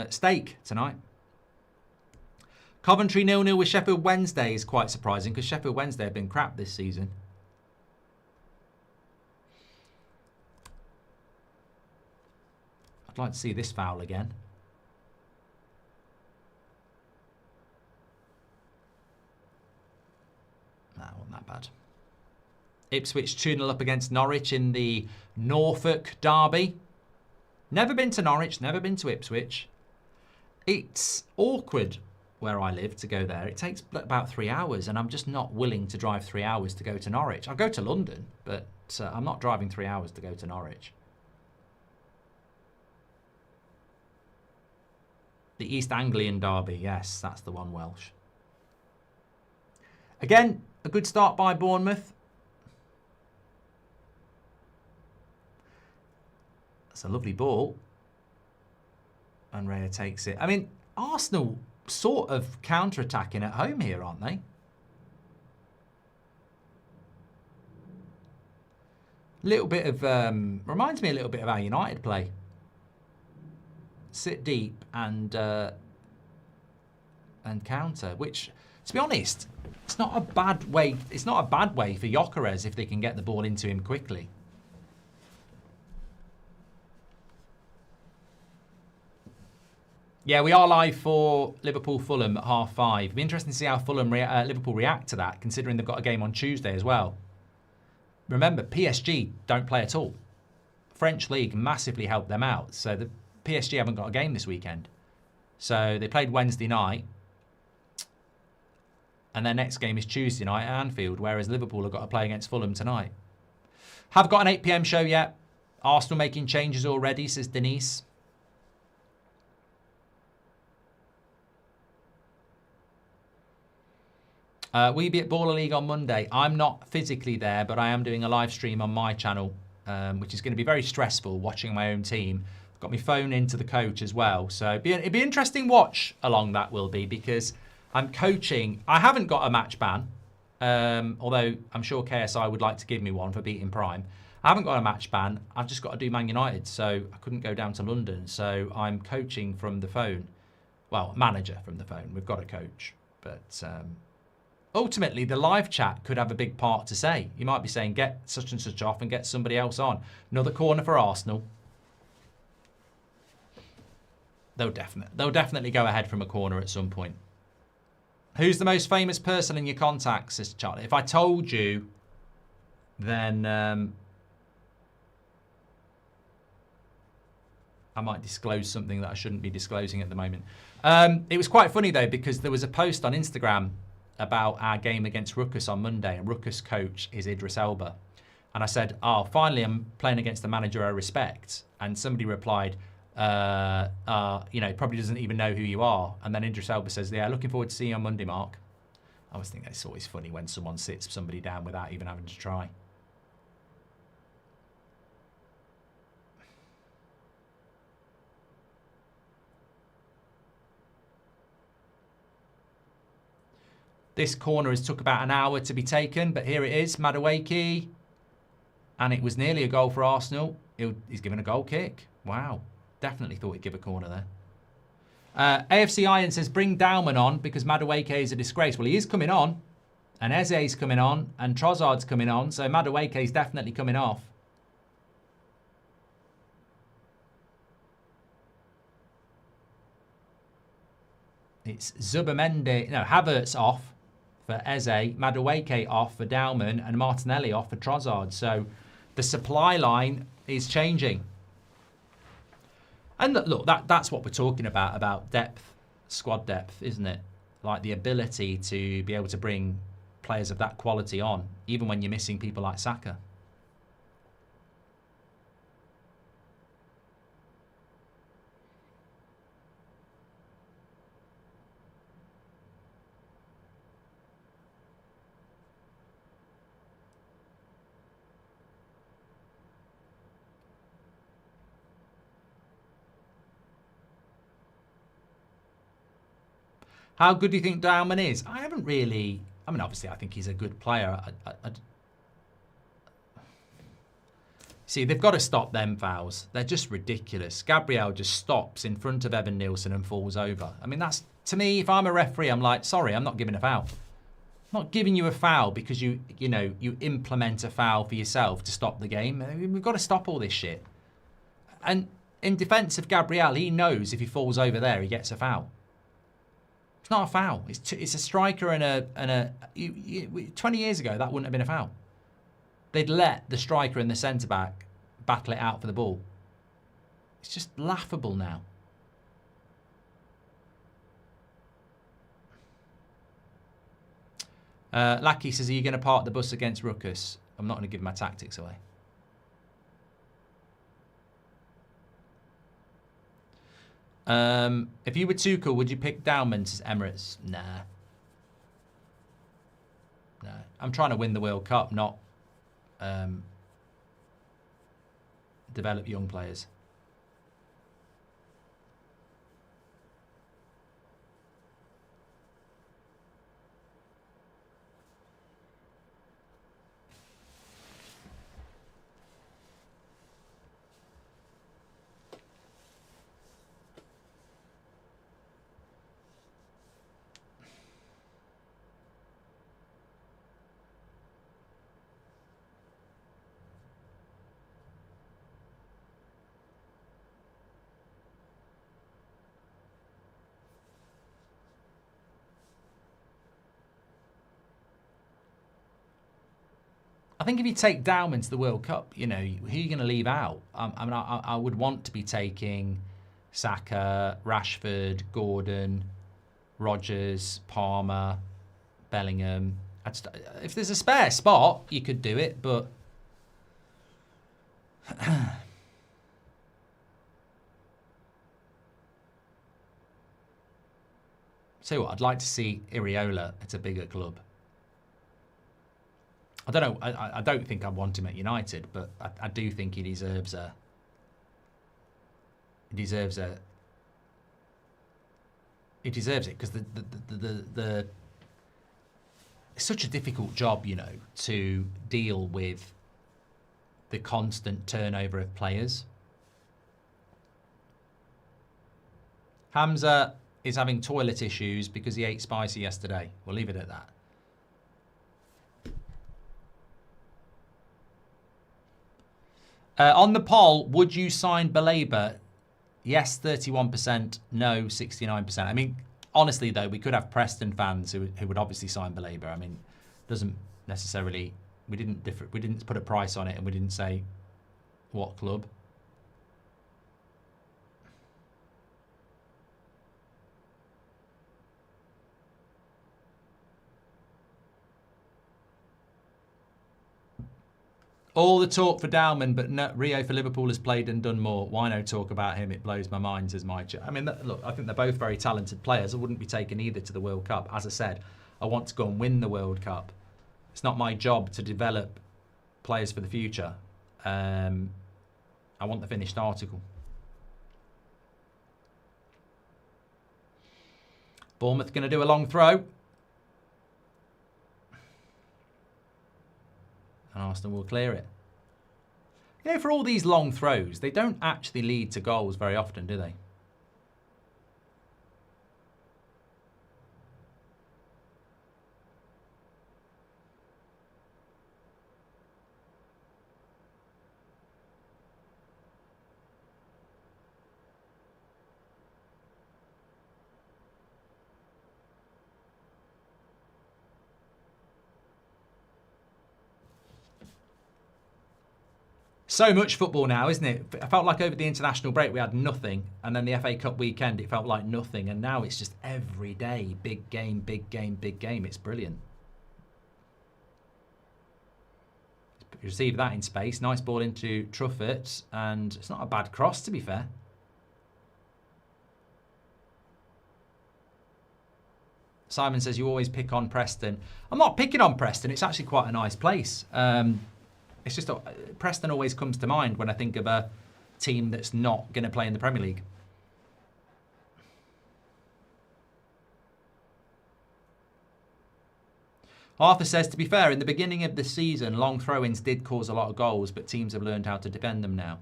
S1: steak tonight. Coventry 0-0 with Sheffield Wednesday is quite surprising, because Sheffield Wednesday have been crap this season. I'd like to see this foul again. Nah, wasn't that bad. Ipswich 2-0 up against Norwich in the Norfolk derby. Never been to Norwich, never been to Ipswich. It's awkward where I live to go there. It takes about 3 hours, and I'm just not willing to drive 3 hours to go to Norwich. I'll go to London, but I'm not driving 3 hours to go to Norwich. The East Anglian derby, yes, that's the one, Welsh. Again, a good start by Bournemouth. It's a lovely ball. And Raya takes it. I mean, Arsenal sort of counter-attacking at home here, aren't they? Little bit of... reminds me a little bit of how United play. Sit deep and counter, which, to be honest, it's not a bad way. It's not a bad way for Gyökeres if they can get the ball into him quickly. Yeah, we are live for Liverpool-Fulham at 5:30. It'll be interesting to see how Liverpool react to that, considering they've got a game on Tuesday as well. Remember, PSG don't play at all. French League massively helped them out. So the PSG haven't got a game this weekend. So they played Wednesday night. And their next game is Tuesday night at Anfield, whereas Liverpool have got to play against Fulham tonight. Have got an 8 PM show yet. Arsenal making changes already, says Denise. Will you be at Baller League on Monday? I'm not physically there, but I am doing a live stream on my channel, which is going to be very stressful watching my own team. I've got my phone into the coach as well. So it'd be interesting watch along that will be, because I'm coaching. I haven't got a match ban, although I'm sure KSI would like to give me one for beating Prime. I haven't got a match ban. I've just got to do Man United, so I couldn't go down to London. So I'm coaching from the phone. Well, manager from the phone. We've got a coach. But ultimately, the live chat could have a big part to say. You might be saying, get such and such off and get somebody else on. Another corner for Arsenal. They'll definitely go ahead from a corner at some point. Who's the most famous person in your contacts, says Charlie? If I told you, then I might disclose something that I shouldn't be disclosing at the moment. It was quite funny, though, because there was a post on Instagram about our game against Ruckus on Monday, and Ruckus' coach is Idris Elba. And I said, oh, finally I'm playing against the manager I respect. And somebody replied, probably doesn't even know who you are. And then Idris Elba says, yeah, looking forward to seeing you on Monday, Mark. I always think that's always funny when someone sits somebody down without even having to try. This corner has took about an hour to be taken, but here it is, Madueke. And it was nearly a goal for Arsenal. He's given a goal kick. Wow. Definitely thought he'd give a corner there. AFC Iron says, bring Dowman on because Madueke is a disgrace. Well, he is coming on. And Eze's coming on. And Trossard's coming on. So Madueke is definitely coming off. It's Zubamendi. No, Havertz off for Eze. Madueke off for Dowman. And Martinelli off for Trossard. So the supply line is changing. And look, that's what we're talking about depth, squad depth, isn't it? Like the ability to be able to bring players of that quality on, even when you're missing people like Saka. How good do you think Dowman is? I haven't really... I mean, obviously, I think he's a good player. See, they've got to stop them fouls. They're just ridiculous. Gabriel just stops in front of Evan Nielsen and falls over. I mean, that's... To me, if I'm a referee, I'm like, sorry, I'm not giving a foul. I'm not giving you a foul because you implement a foul for yourself to stop the game. We've got to stop all this shit. And in defence of Gabriel, he knows if he falls over there, he gets a foul. It's not a foul. It's a striker and a 20 years ago, that wouldn't have been a foul. They'd let the striker and the centre-back battle it out for the ball. It's just laughable now. Lackey says, are you going to park the bus against Ruckus? I'm not going to give my tactics away. If you were Tuchel, would you pick Dowman to Emirates? Nah. No. I'm trying to win the World Cup, not develop young players. I think if you take Dowman to the World Cup, who are you going to leave out? I would want to be taking Saka, Rashford, Gordon, Rodgers, Palmer, Bellingham. If there's a spare spot, you could do it, but... So what, I'd like to see Iriola at a bigger club. I don't know. I don't think I want him at United, but I do think he deserves a. He deserves it because the it's such a difficult job, you know, to deal with the constant turnover of players. Hamza is having toilet issues because he ate spicy yesterday. We'll leave it at that. On the poll, would you sign Baleba? Yes, 31%. No, 69%. I mean, honestly, though, we could have Preston fans who would obviously sign Baleba. I mean, doesn't necessarily... We didn't put a price on it, and we didn't say what club. All the talk for Dowman, but no, Rio for Liverpool has played and done more. Why no talk about him? It blows my mind, says Mike. I mean, look, I think they're both very talented players. I wouldn't be taking either to the World Cup. As I said, I want to go and win the World Cup. It's not my job to develop players for the future. I want the finished article. Bournemouth going to do a long throw. And Arsenal will clear it. You know, for all these long throws, they don't actually lead to goals very often, do they? So much football now, isn't it? I felt like over the international break we had nothing, and then the FA Cup weekend it felt like nothing, and now it's just every day, big game, big game, big game. It's brilliant. Receive that in space. Nice ball into Truffert, and it's not a bad cross, to be fair. Simon says you always pick on Preston. I'm not picking on Preston. It's actually quite a nice place. It's just Preston always comes to mind when I think of a team that's not going to play in the Premier League. Arthur says, to be fair, in the beginning of the season, long throw-ins did cause a lot of goals, but teams have learned how to defend them now.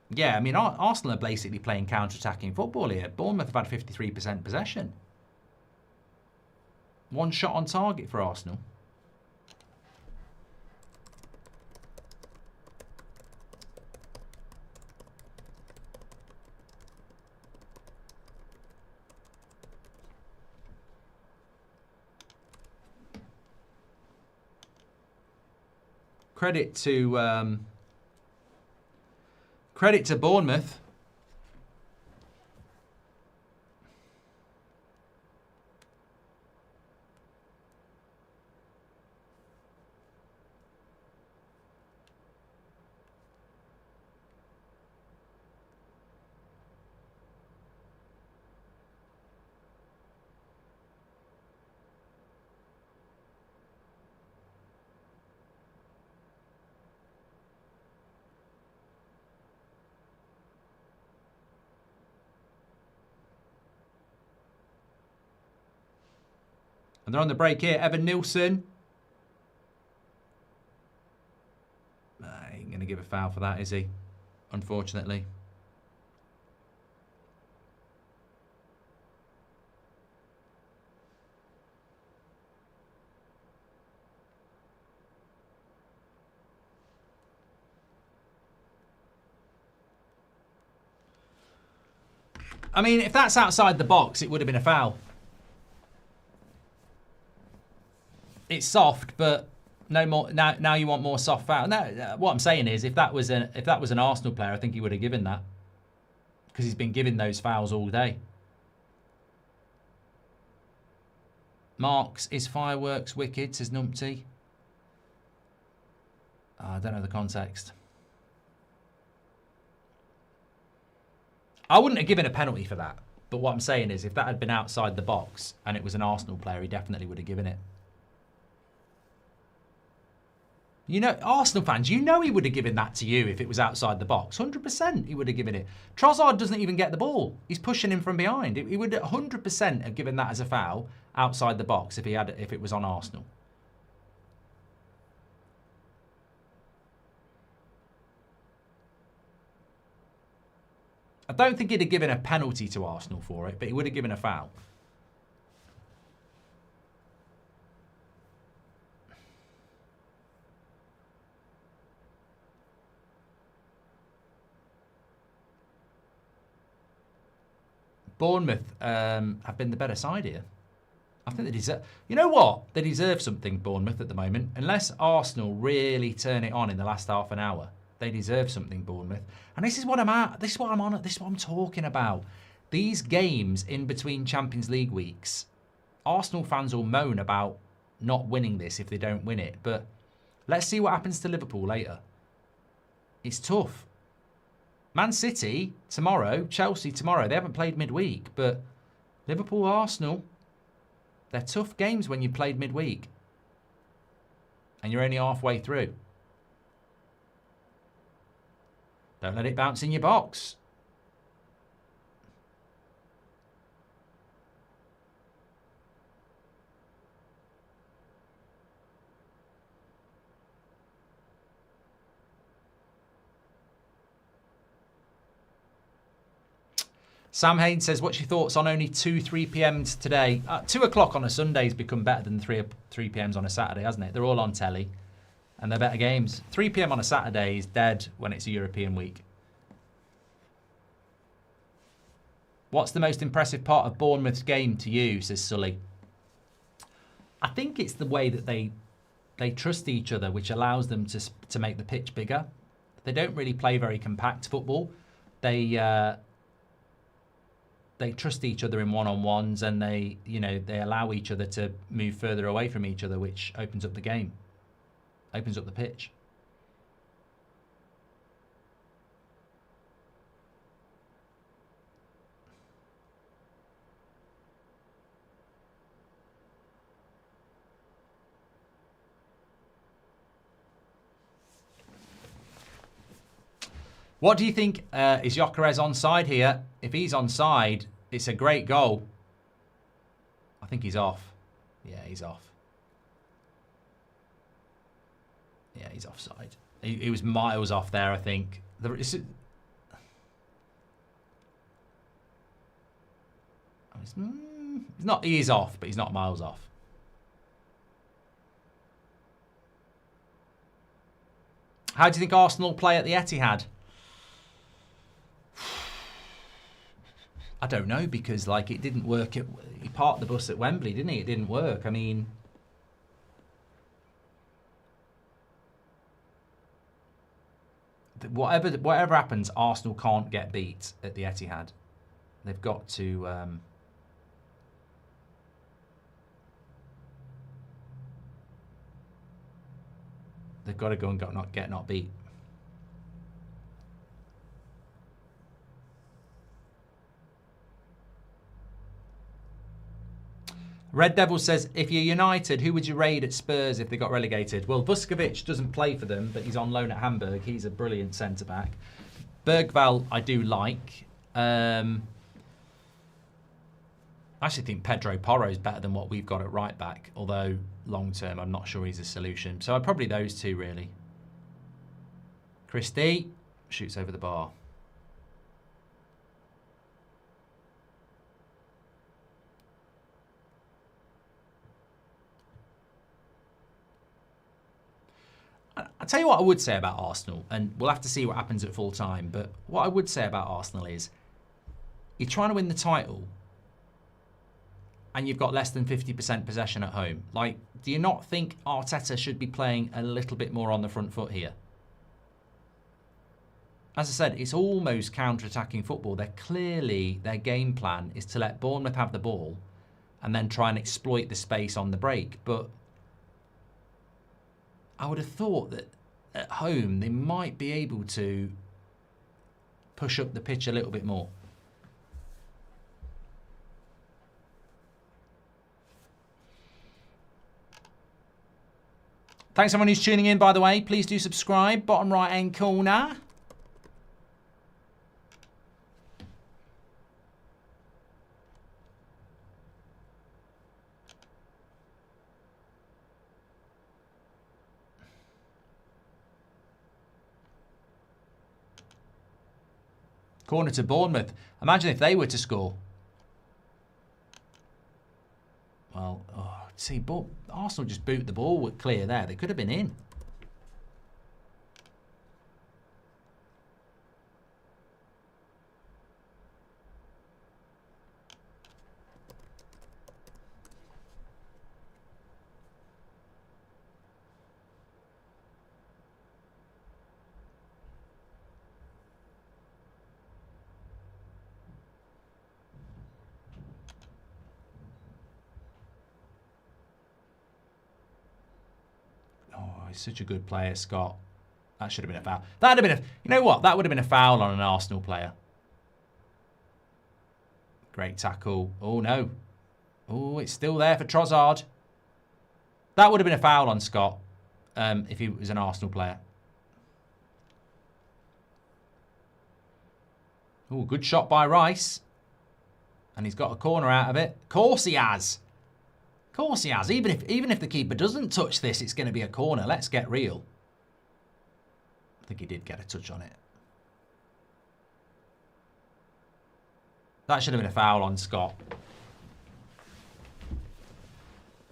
S1: Yeah, I mean, Arsenal are basically playing counter-attacking football here. Bournemouth have had 53% possession. One shot on target for Arsenal. Credit to Bournemouth. And they're on the break here. Evan Nilsson. He ain't going to give a foul for that, is he? Unfortunately. I mean, if that's outside the box, it would have been a foul. It's soft, but no more. Now you want more soft foul. No, what I'm saying is, if that was an Arsenal player, I think he would have given that, because he's been giving those fouls all day. Marks, is fireworks wicked, says Numpty. I don't know the context. I wouldn't have given a penalty for that. But what I'm saying is, if that had been outside the box and it was an Arsenal player, he definitely would have given it. You know, Arsenal fans, you know he would have given that to you if it was outside the box. 100% he would have given it. Trossard doesn't even get the ball. He's pushing him from behind. He would 100% have given that as a foul outside the box if it was on Arsenal. I don't think he'd have given a penalty to Arsenal for it, but he would have given a foul. Bournemouth have been the better side here. I think they deserve... You know what? They deserve something, Bournemouth, at the moment. Unless Arsenal really turn it on in the last half an hour. They deserve something, Bournemouth. And this is what I'm at. This is what I'm on. This is what I'm talking about. These games in between Champions League weeks, Arsenal fans will moan about not winning this if they don't win it. But let's see what happens to Liverpool later. It's tough. Man City tomorrow, Chelsea tomorrow. They haven't played midweek, but Liverpool, Arsenal, they're tough games when you played midweek. And you're only halfway through. Don't let it bounce in your box. Sam Haynes says, what's your thoughts on only 3 p.m.s today? 2 o'clock on a Sunday's become better than 3 p.m.s on a Saturday, hasn't it? They're all on telly. And they're better games. 3 p.m. on a Saturday is dead when it's a European week. What's the most impressive part of Bournemouth's game to you, says Sully? I think it's the way that they trust each other, which allows them to make the pitch bigger. They don't really play very compact football. They trust each other in one-on-ones, and they allow each other to move further away from each other, which opens up the game. Opens up the pitch. What do you think? Is Gyökeres onside here? If he's onside, it's a great goal. I think he's off. Yeah, he's off. Yeah, he's offside. He was miles off there, I think. He's not. He is off, but he's not miles off. How do you think Arsenal play at the Etihad? I don't know, because it didn't work. He parked the bus at Wembley, didn't he? It didn't work. I mean, whatever happens, Arsenal can't get beat at the Etihad. They've got to. They've got to go and get not beat. Red Devil says, if you're United, who would you raid at Spurs if they got relegated? Well, Vuskovic doesn't play for them, but he's on loan at Hamburg. He's a brilliant centre-back. Bergvall, I do like. I actually think Pedro Porro is better than what we've got at right-back, although long-term, I'm not sure he's a solution. So probably those two, really. Christie shoots over the bar. I'll tell you what I would say about Arsenal, and we'll have to see what happens at full time, but what I would say about Arsenal is you're trying to win the title and you've got less than 50% possession at home. Do you not think Arteta should be playing a little bit more on the front foot here? As I said, it's almost counter-attacking football. Their game plan is to let Bournemouth have the ball and then try and exploit the space on the break. But I would have thought that at home they might be able to push up the pitch a little bit more. Thanks everyone who's tuning in, by the way. Please do subscribe. Bottom right hand corner. Corner to Bournemouth. Imagine if they were to score. Well, see, Arsenal just boot the ball clear there. They could have been in. He's such a good player, Scott. That should have been a foul. That would have been you know what? That would have been a foul on an Arsenal player. Great tackle. Oh, no. Oh, it's still there for Trossard. That would have been a foul on Scott if he was an Arsenal player. Oh, good shot by Rice. And he's got a corner out of it. Of course he has. Of course he has. Even if the keeper doesn't touch this, it's going to be a corner. Let's get real. I think he did get a touch on it. That should have been a foul on Scott.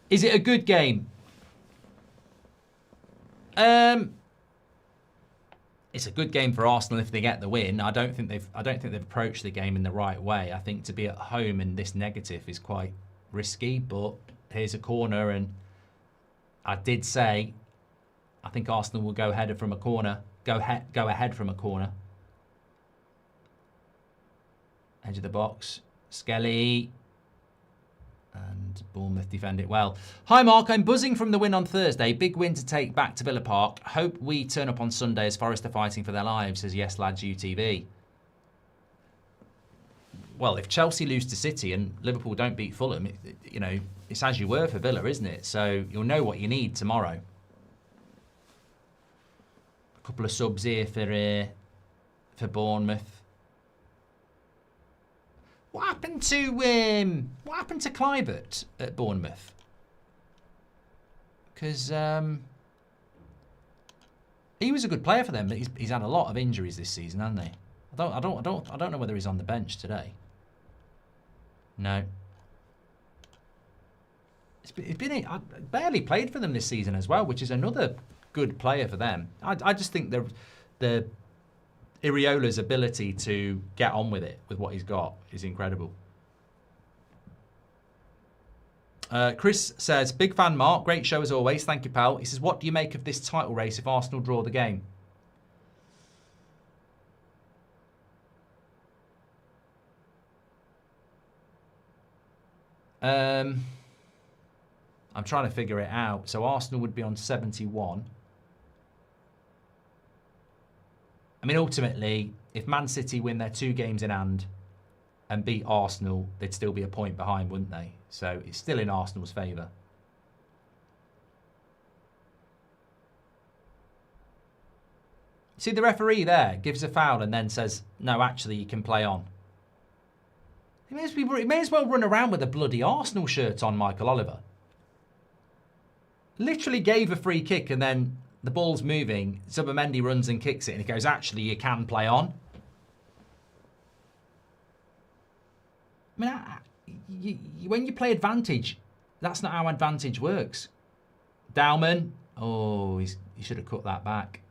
S1: Is it a good game? It's a good game for Arsenal if they get the win. I don't think they've approached the game in the right way. I think to be at home in this negative is quite risky, but here's a corner, and I did say I think Arsenal will go ahead from a corner. Go ahead from a corner. Edge of the box. Skelly. And Bournemouth defend it well. Hi Mark, I'm buzzing from the win on Thursday. Big win to take back to Villa Park. Hope we turn up on Sunday as Forest are fighting for their lives, says Yes Lads UTV. Well, if Chelsea lose to City and Liverpool don't beat Fulham, you know, it's as you were for Villa, isn't it? So you'll know what you need tomorrow. A couple of subs here for Bournemouth. What happened to Clivert at Bournemouth? Because he was a good player for them, but he's had a lot of injuries this season, hasn't he? I don't know whether he's on the bench today. No. I barely played for them this season as well, which is another good player for them. I just think the Iriola's ability to get on with it, with what he's got, is incredible. Chris says, big fan Mark, great show as always. Thank you, pal. He says, what do you make of this title race if Arsenal draw the game? I'm trying to figure it out. So Arsenal would be on 71. I mean, ultimately, if Man City win their 2 games in hand and beat Arsenal, they'd still be a point behind, wouldn't they? So it's still in Arsenal's favour. See, the referee there gives a foul and then says, no, actually, you can play on. He may as well run around with a bloody Arsenal shirt on, Michael Oliver. Literally gave a free kick and then the ball's moving. Zubimendi runs and kicks it and he goes, actually, you can play on. I mean, when you play advantage, that's not how advantage works. Dowman. Oh, he should have cut that back.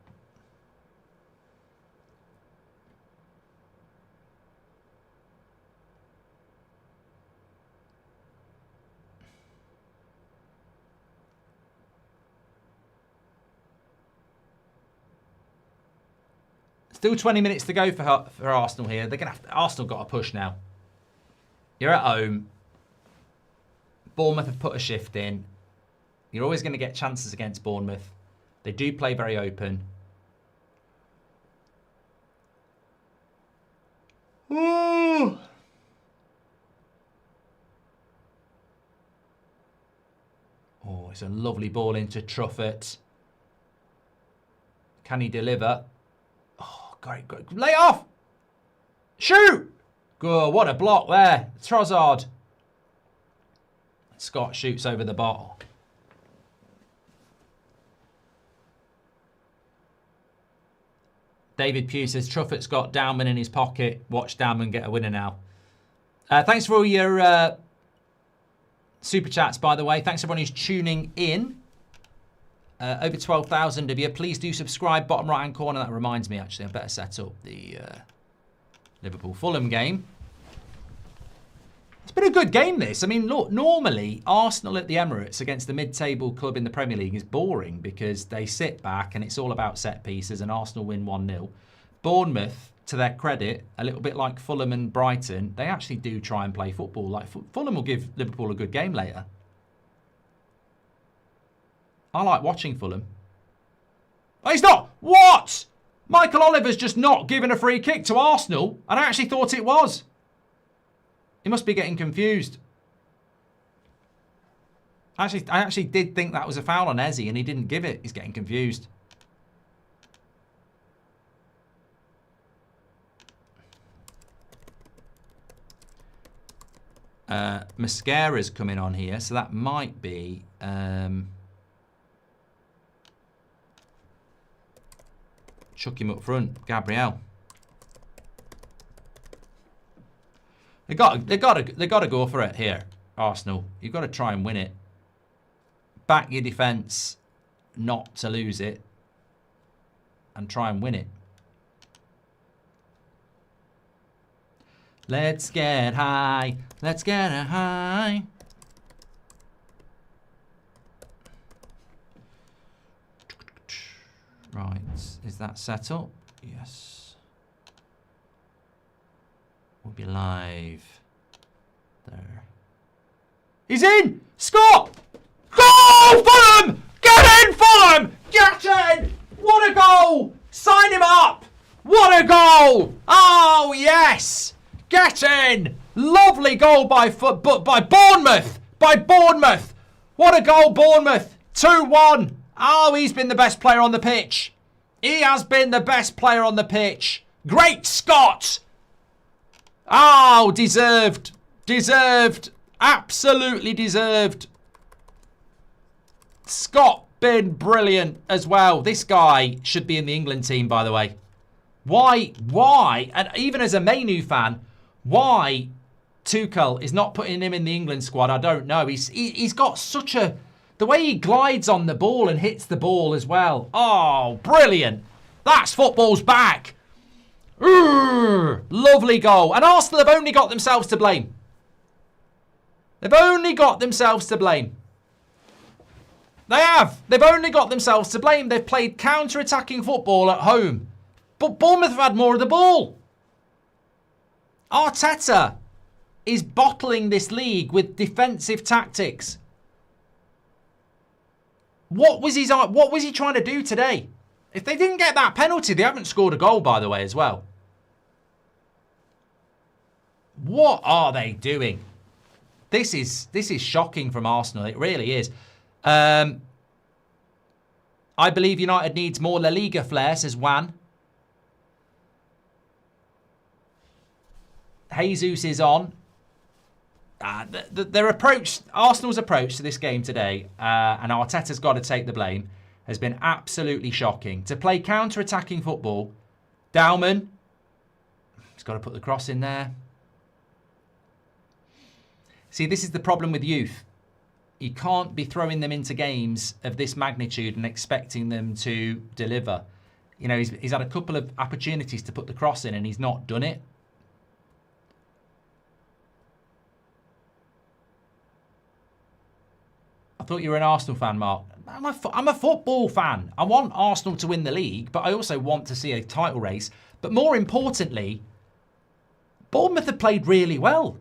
S1: Still 20 minutes to go for Arsenal here. They're gonna Arsenal got to push now. You're at home. Bournemouth have put a shift in. You're always going to get chances against Bournemouth. They do play very open. Ooh. Oh, it's a lovely ball into Truffert. Can he deliver? Oh, great, great. Lay off! Shoot! Good, what a block there. Trossard. Scott shoots over the bar. David Pugh says, Truffert's got Downman in his pocket. Watch Downman get a winner now. Thanks for all your super chats, by the way. Thanks everyone who's tuning in. Over 12,000 of you. Please do subscribe. Bottom right-hand corner. That reminds me, actually, I better set up the Liverpool-Fulham game. It's been a good game, this. I mean, look, normally Arsenal at the Emirates against the mid-table club in the Premier League is boring because they sit back and it's all about set pieces and Arsenal win 1-0. Bournemouth, to their credit, a little bit like Fulham and Brighton, they actually do try and play football. Like Fulham will give Liverpool a good game later. I like watching Fulham. Oh, he's not! What? Michael Oliver's just not given a free kick to Arsenal, and I actually thought it was. He must be getting confused. I actually did think that was a foul on Eze, and he didn't give it. He's getting confused. Mascara's coming on here, so that might be... chuck him up front, Gabriel. They got to go for it here, Arsenal. You've got to try and win it. Back your defence, not to lose it, and try and win it. Let's get high. Let's get high. Right, is that set up? Yes. We'll be live. There. He's in! Scott! Goal! Fulham! Get in, Fulham! Get in! What a goal! Sign him up! What a goal! Oh, yes! Get in! Lovely goal by Bournemouth! By Bournemouth! What a goal, Bournemouth! 2-1. Oh, he's been the best player on the pitch. He has been the best player on the pitch. Great Scott! Oh, deserved. Deserved. Absolutely deserved. Scott been brilliant as well. This guy should be in the England team, by the way. Why? And even as a Mainu fan, why Tuchel is not putting him in the England squad, I don't know. He's got such a... The way he glides on the ball and hits the ball as well. Oh, brilliant. That's football's back. Lovely goal. And Arsenal have only got themselves to blame. They've only got themselves to blame. They have. They've only got themselves to blame. They've played counter-attacking football at home. But Bournemouth have had more of the ball. Arteta is bottling this league with defensive tactics. What was he trying to do today? If they didn't get that penalty, they haven't scored a goal, by the way, as well. What are they doing? This is shocking from Arsenal. It really is. I believe United needs more La Liga flair, says Juan. Jesus is on. Their approach, Arsenal's approach to this game today, and Arteta's got to take the blame, has been absolutely shocking. To play counter-attacking football, Dowman, he's got to put the cross in there. See, this is the problem with youth. You can't be throwing them into games of this magnitude and expecting them to deliver. You know, he's had a couple of opportunities to put the cross in and he's not done it. I thought you were an Arsenal fan, Mark. I'm a football fan. I want Arsenal to win the league, but I also want to see a title race. But more importantly, Bournemouth have played really well.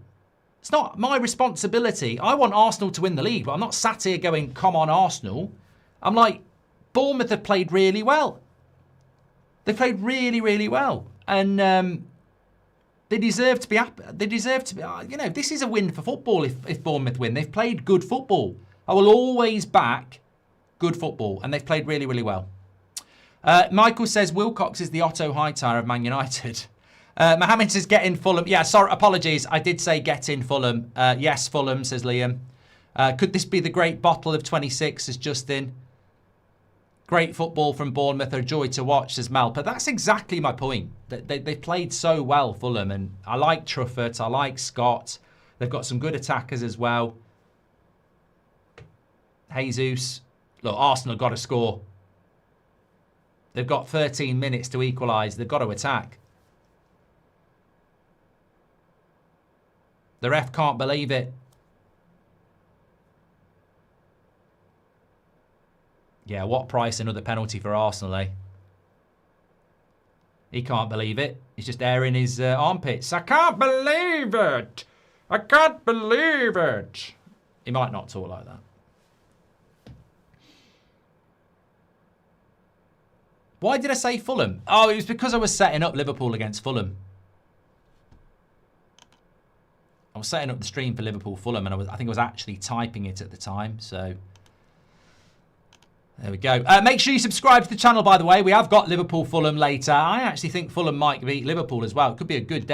S1: It's not my responsibility. I want Arsenal to win the league, but I'm not sat here going, come on, Arsenal. I'm like, Bournemouth have played really well. They played really, really well. And they deserve to be happy. They deserve to be, you know, this is a win for football if Bournemouth win. They've played good football. I will always back good football, and they've played really, really well. Michael says Wilcox is the Otto Hightower of Man United. Mohammed says get in Fulham. Yeah, sorry, apologies. I did say get in Fulham. Yes, Fulham, says Liam. Could this be the great bottle of 26, says Justin. Great football from Bournemouth, a joy to watch, says Mal. But that's exactly my point. They've played so well, Fulham. And I like Truffert. I like Scott. They've got some good attackers as well. Jesus. Look, Arsenal got to score. They've got 13 minutes to equalise. They've got to attack. The ref can't believe it. Yeah, what price another penalty for Arsenal, eh? He can't believe it. He's just airing his armpits. I can't believe it. I can't believe it. He might not talk like that. Why did I say Fulham? Oh, it was because I was setting up Liverpool against Fulham. I was setting up the stream for Liverpool-Fulham, and I think I was actually typing it at the time, so there we go. Make sure you subscribe to the channel, by the way. We have got Liverpool-Fulham later. I actually think Fulham might beat Liverpool as well. It could be a good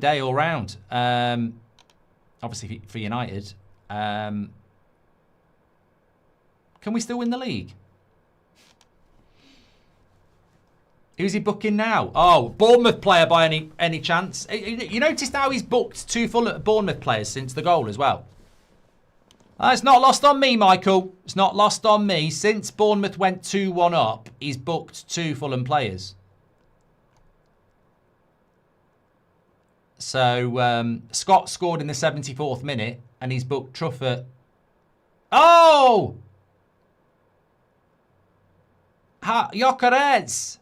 S1: day all round. Obviously for United. Can we still win the league? Who's he booking now? Oh, Bournemouth player by any chance? You noticed how he's booked 2 Bournemouth players since the goal as well? It's not lost on me, Michael. It's not lost on me. Since Bournemouth went 2-1 up, he's booked 2 Fulham players. So, Scott scored in the 74th minute, and he's booked Truffert. Oh! Jokeres!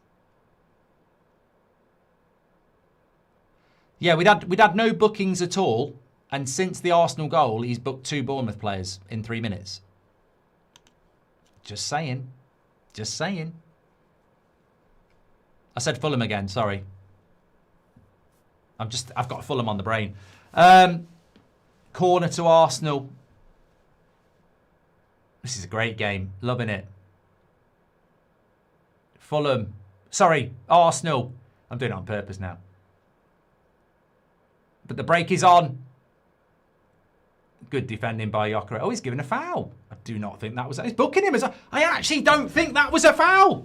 S1: Yeah, we'd had no bookings at all, and since the Arsenal goal, he's booked 2 Bournemouth players in 3 minutes. Just saying. Just saying. I said Fulham again, sorry. I've got Fulham on the brain. Corner to Arsenal. This is a great game. Loving it. Fulham. Sorry, Arsenal. I'm doing it on purpose now. But the break is on. Good defending by Jokeres. Oh, he's given a foul. I do not think that was... He's booking him as a... I actually don't think that was a foul.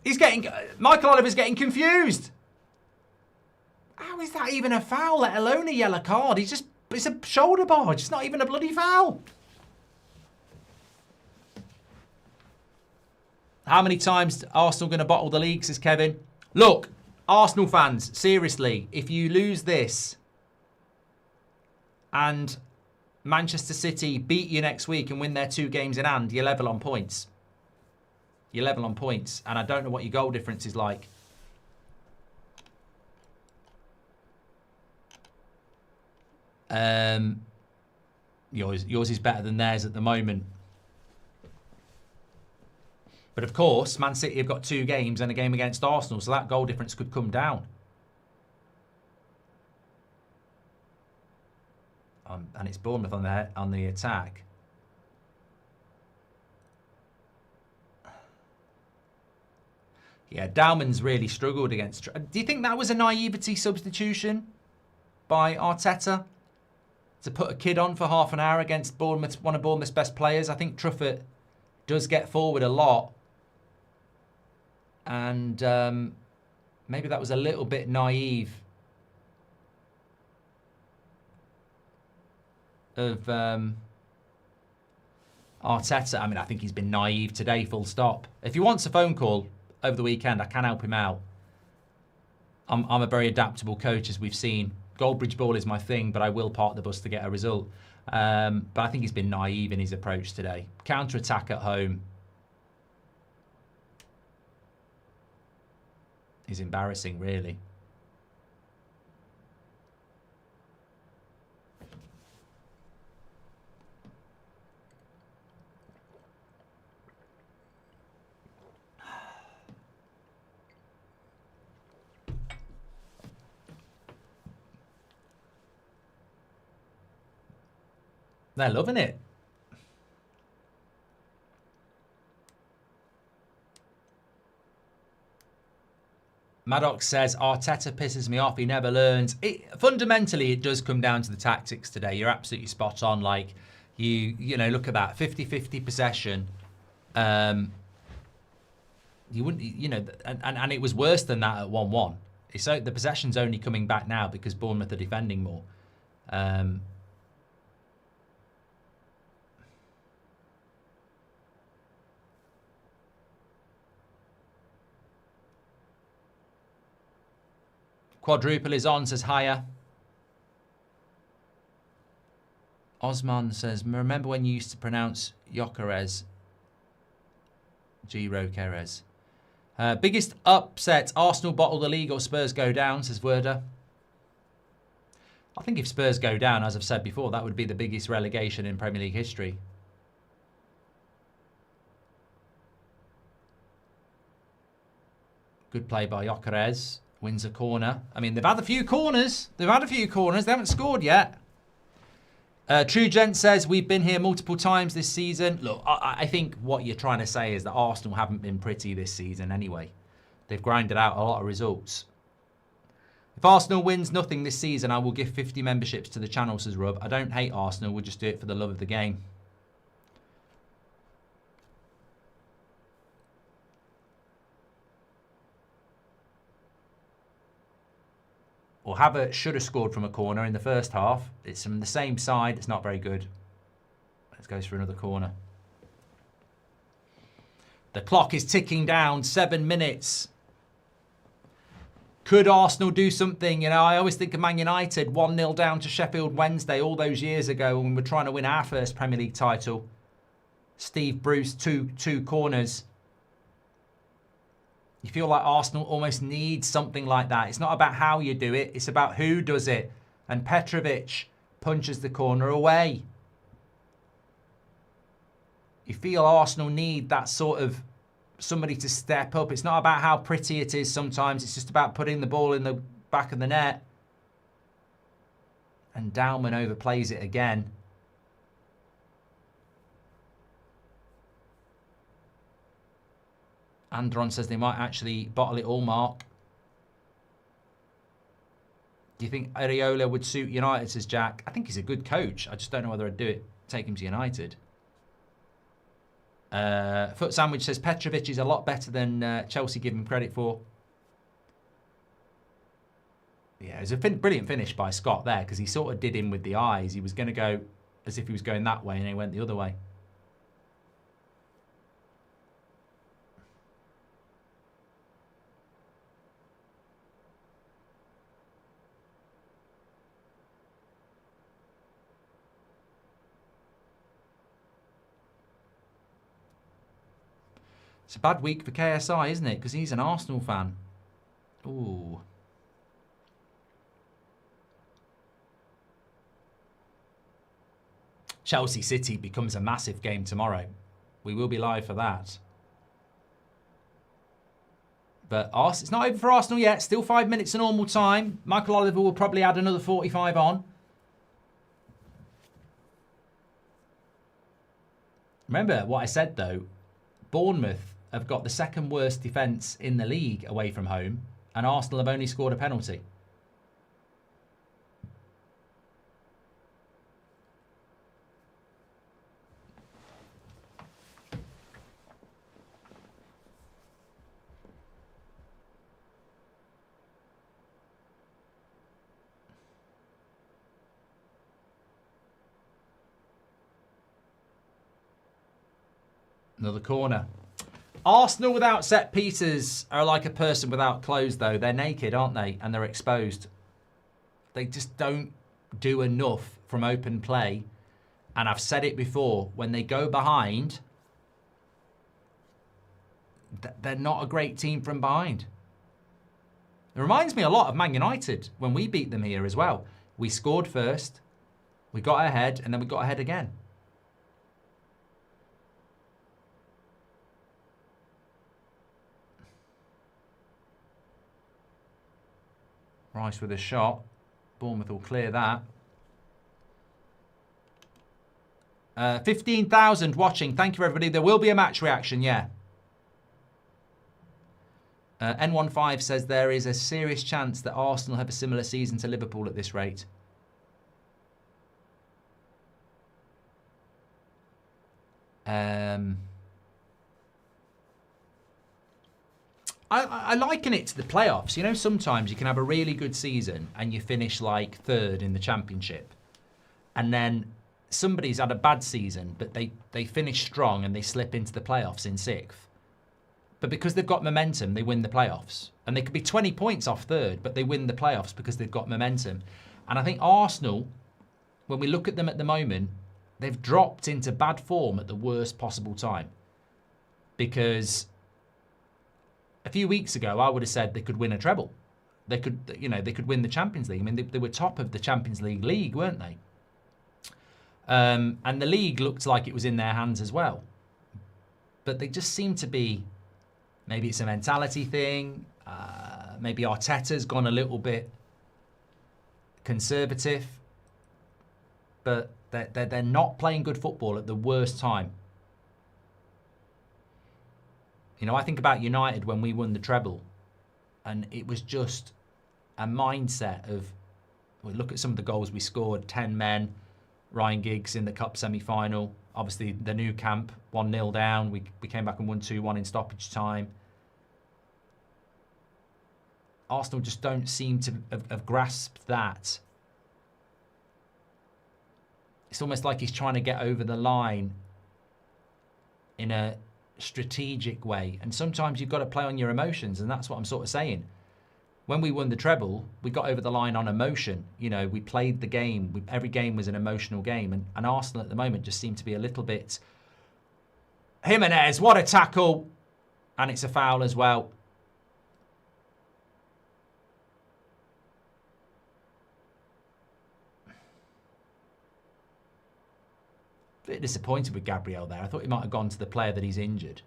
S1: He's getting... Michael Oliver's getting confused. How is that even a foul, let alone a yellow card? He's just... It's a shoulder barge. It's not even a bloody foul. How many times Arsenal going to bottle the league, says Kevin? Look... Arsenal fans, seriously, if you lose this and Manchester City beat you next week and win their 2 games in hand, you're level on points. You're level on points. And I don't know what your goal difference is like. Yours is better than theirs at the moment. But of course, Man City have got 2 games and a game against Arsenal, so that goal difference could come down. And it's Bournemouth on the attack. Yeah, Dowman's really struggled against... Do you think that was a naivety substitution by Arteta? To put a kid on for half an hour against Bournemouth, one of Bournemouth's best players? I think Truffert does get forward a lot. And maybe that was a little bit naive of Arteta. I mean, I think he's been naive today, full stop. If he wants a phone call over the weekend, I can help him out. I'm a very adaptable coach, as we've seen. Goldbridge ball is my thing, but I will park the bus to get a result. But I think he's been naive in his approach today. Counter-attack at home is embarrassing, really. They're loving it. Maddox says, Arteta pisses me off. He never learns. Fundamentally, it does come down to the tactics today. You're absolutely spot on. Like, you know, look at that. 50-50 possession. You wouldn't, you know, and it was worse than that at 1-1. So the possession's only coming back now because Bournemouth are defending more. Quadruple is on, says higher. Osman says, remember when you used to pronounce Gyökeres? Gyökeres. Biggest upset, Arsenal bottle the league or Spurs go down, says Werder. I think if Spurs go down, as I've said before, that would be the biggest relegation in Premier League history. Good play by Gyökeres. Wins a corner. I mean, they've had a few corners. They haven't scored yet. True Gent says, we've been here multiple times this season. Look, I think what you're trying to say is that Arsenal haven't been pretty this season anyway. They've grinded out a lot of results. If Arsenal wins nothing this season, I will give 50 memberships to the channel, says Rub. I don't hate Arsenal. We'll just do it for the love of the game. Or Havertz should have scored from a corner in the first half. It's from the same side. It's not very good. Let's go for another corner. The clock is ticking down. 7 minutes. Could Arsenal do something? You know, I always think of Man United 1-0 down to Sheffield Wednesday all those years ago when we were trying to win our first Premier League title. Steve Bruce, two corners. You feel like Arsenal almost needs something like that. It's not about how you do it. It's about who does it. And Petrovic punches the corner away. You feel Arsenal need that sort of somebody to step up. It's not about how pretty it is sometimes. It's just about putting the ball in the back of the net. And Dalman overplays it again. Andron says they might actually bottle it all, Mark. Do you think Areola would suit United, says Jack? I think he's a good coach. I just don't know whether I'd do it. Take him to United. Foot Sandwich says Petrovic is a lot better than Chelsea give him credit for. Yeah, it was a brilliant finish by Scott there because he sort of did him with the eyes. He was going to go as if he was going that way and he went the other way. It's a bad week for KSI, isn't it? Because he's an Arsenal fan. Ooh. Chelsea City becomes a massive game tomorrow. We will be live for that. But it's not over for Arsenal yet. Still 5 minutes of normal time. Michael Oliver will probably add another 45 on. Remember what I said, though. Bournemouth have got the second worst defence in the league away from home, and Arsenal have only scored a penalty. Another corner. Arsenal without set pieces are like a person without clothes, though. They're naked, aren't they? And they're exposed. They just don't do enough from open play. And I've said it before, when they go behind, they're not a great team from behind. It reminds me a lot of Man United when we beat them here as well. We scored first, we got ahead, and then we got ahead again. Rice with a shot. Bournemouth will clear that. 15,000 watching. Thank you, everybody. There will be a match reaction, yeah. N15 says there is a serious chance that Arsenal have a similar season to Liverpool at this rate. I liken it to the playoffs. You know, sometimes you can have a really good season and you finish like third in the championship. And then somebody's had a bad season, but they finish strong and they slip into the playoffs in sixth. But because they've got momentum, they win the playoffs. And they could be 20 points off third, but they win the playoffs because they've got momentum. And I think Arsenal, when we look at them at the moment, they've dropped into bad form at the worst possible time. Because a few weeks ago, I would have said they could win a treble. They could win the Champions League. I mean, they were top of the Champions League, weren't they? And the league looked like it was in their hands as well. But they just seem to be, maybe it's a mentality thing. Maybe Arteta's gone a little bit conservative. But they're not playing good football at the worst time. You know, I think about United when we won the treble, and it was just a mindset of, we look at some of the goals we scored, 10 men, Ryan Giggs in the cup semi-final, obviously the new camp, 1-0 down, we came back and won 2-1 in stoppage time. Arsenal just don't seem to have grasped that. It's almost like he's trying to get over the line in a strategic way, and sometimes you've got to play on your emotions, and that's what I'm sort of saying. When we won the treble, we got over the line on emotion. You know, we played the game. Every game was an emotional game, and Arsenal at the moment just seem to be a little bit. Jimenez, what a tackle, and it's a foul as well. A bit disappointed with Gabriel there. I thought he might have gone to the player that he's injured.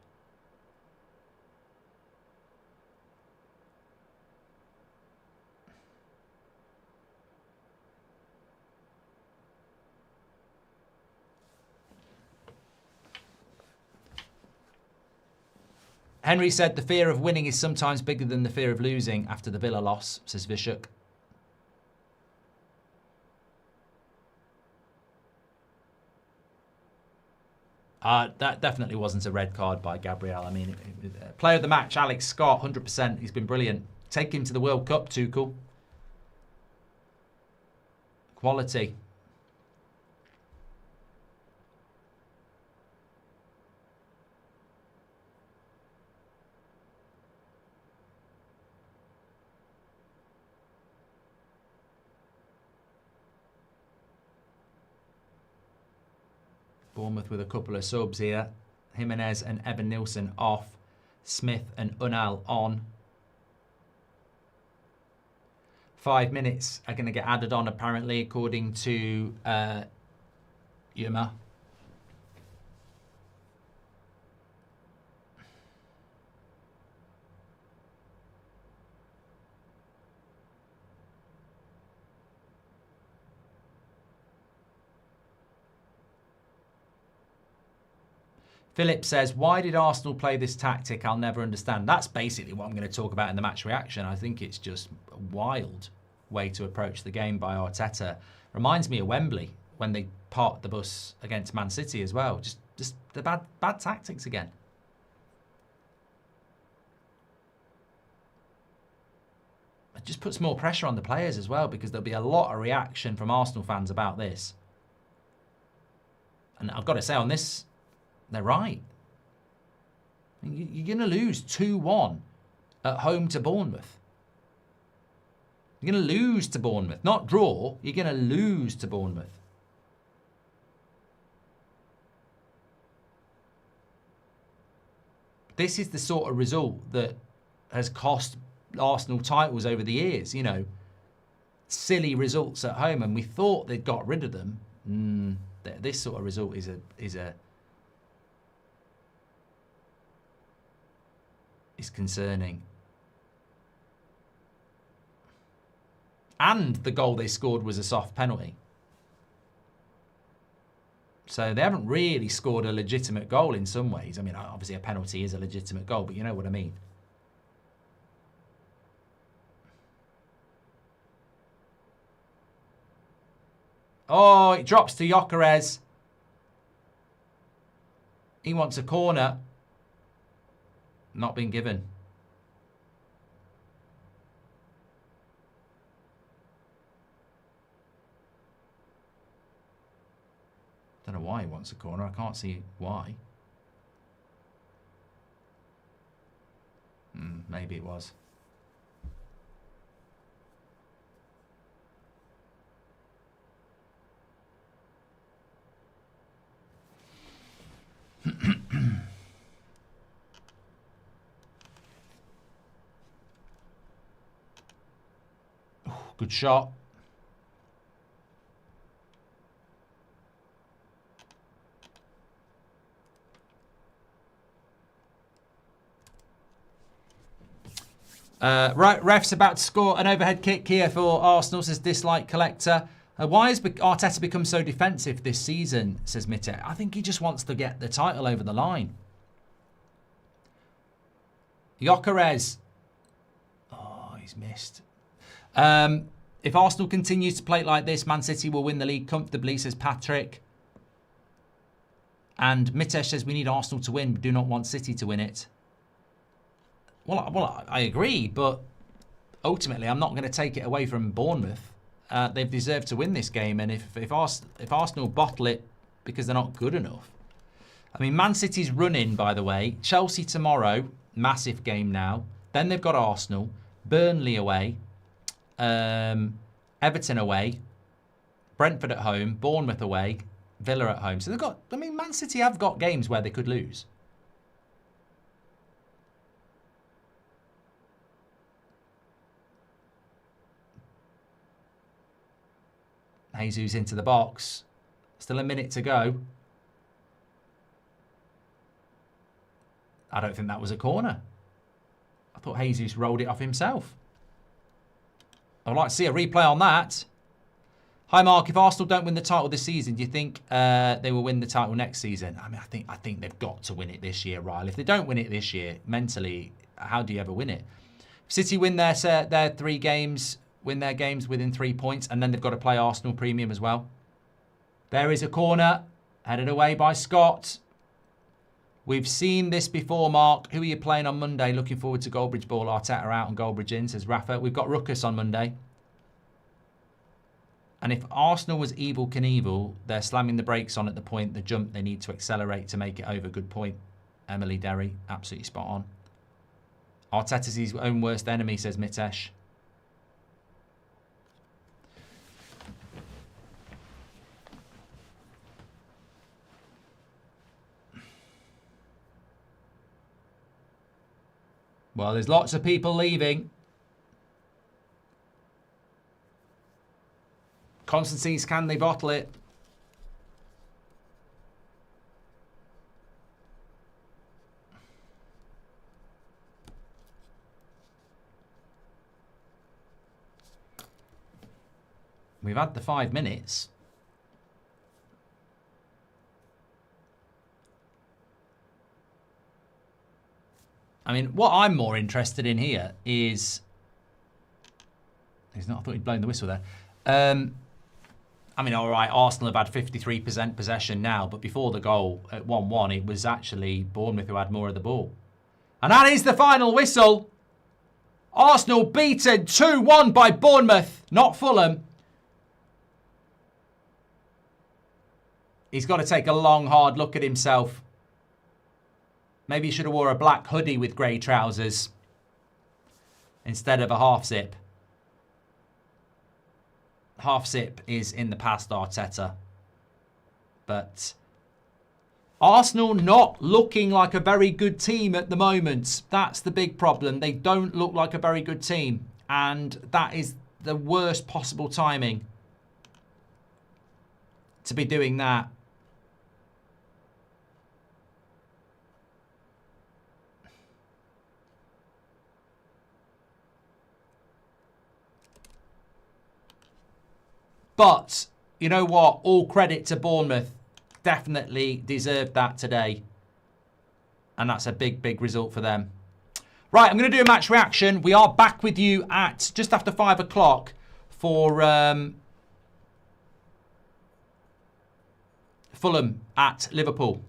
S1: Henry said the fear of winning is sometimes bigger than the fear of losing after the Villa loss, says Vishuk. That definitely wasn't a red card by Gabriel. I mean, player of the match, Alex Scott, 100%. He's been brilliant. Take him to the World Cup, Tuchel. Quality. Bournemouth with a couple of subs here. Jimenez and Evan Nilsson off. Smith and Unal on. 5 minutes are going to get added on, apparently, according to Yuma. Philip says, why did Arsenal play this tactic? I'll never understand. That's basically what I'm going to talk about in the match reaction. I think it's just a wild way to approach the game by Arteta. Reminds me of Wembley when they parked the bus against Man City as well. Just the bad tactics again. It just puts more pressure on the players as well, because there'll be a lot of reaction from Arsenal fans about this. And I've got to say, on this, they're right. You're going to lose 2-1 at home to Bournemouth. You're going to lose to Bournemouth. Not draw. You're going to lose to Bournemouth. This is the sort of result that has cost Arsenal titles over the years. You know, silly results at home, and we thought they'd got rid of them. This sort of result is concerning. And the goal they scored was a soft penalty. So they haven't really scored a legitimate goal in some ways. I mean, obviously a penalty is a legitimate goal, but you know what I mean. Oh, it drops to Gyökeres. He wants a corner. Not been given. Don't know why he wants a corner. I can't see why. Maybe it was. Good shot. Right, ref's about to score an overhead kick here for Arsenal, says Dislike Collector. Why has Arteta become so defensive this season, says Mitte. I think he just wants to get the title over the line. Gyökeres. Oh, he's missed. If Arsenal continues to play like this, Man City will win the league comfortably, says Patrick. And Mitesh says we need Arsenal to win, but do not want City to win it. Well, I agree, but ultimately I'm not going to take it away from Bournemouth. They've deserved to win this game, and if Arsenal bottle it because they're not good enough. I mean, Man City's running, by the way. Chelsea tomorrow, massive game now. Then they've got Arsenal, Burnley away, Everton away, Brentford at home, Bournemouth away, Villa at home. So they've got, I mean, Man City have got games where they could lose. Jesus into the box. Still a minute to go. I don't think that was a corner. I thought Jesus rolled it off himself. I'd like to see a replay on that. Hi, Mark. If Arsenal don't win the title this season, do you think they will win the title next season? I mean, I think they've got to win it this year, Ryle. If they don't win it this year, mentally, how do you ever win it? If City win their 3 games, win their games within 3 points, and then they've got to play Arsenal Premium as well. There is a corner, headed away by Scott. We've seen this before, Mark. Who are you playing on Monday? Looking forward to Goldbridge ball. Arteta out and Goldbridge in, says Rafa. We've got Ruckus on Monday. And if Arsenal was Evel Knievel, they're slamming the brakes on at the point, the jump they need to accelerate to make it over. Good point. Emily Derry, absolutely spot on. Arteta's his own worst enemy, says Mitesh. Well, there's lots of people leaving. Constantine's, can they bottle it? We've had the 5 minutes. I mean, what I'm more interested in here is... He's not, I thought he'd blown the whistle there. I mean, all right, Arsenal have had 53% possession now, but before the goal at 1-1, it was actually Bournemouth who had more of the ball. And that is the final whistle. Arsenal beaten 2-1 by Bournemouth, not Fulham. He's got to take a long, hard look at himself. Maybe he should have wore a black hoodie with grey trousers instead of a half zip. Half zip is in the past, Arteta. But Arsenal not looking like a very good team at the moment. That's the big problem. They don't look like a very good team. And that is the worst possible timing to be doing that. But, you know what? All credit to Bournemouth. definitely deserved that today. And that's a big, big result for them. Right, I'm going to do a match reaction. We are back with you at just after 5 o'clock for Fulham at Liverpool.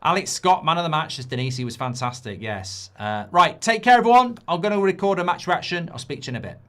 S1: Alex Scott, man of the match. As Denise, he was fantastic, yes. Right, take care, everyone. I'm going to record a match reaction. I'll speak to you in a bit.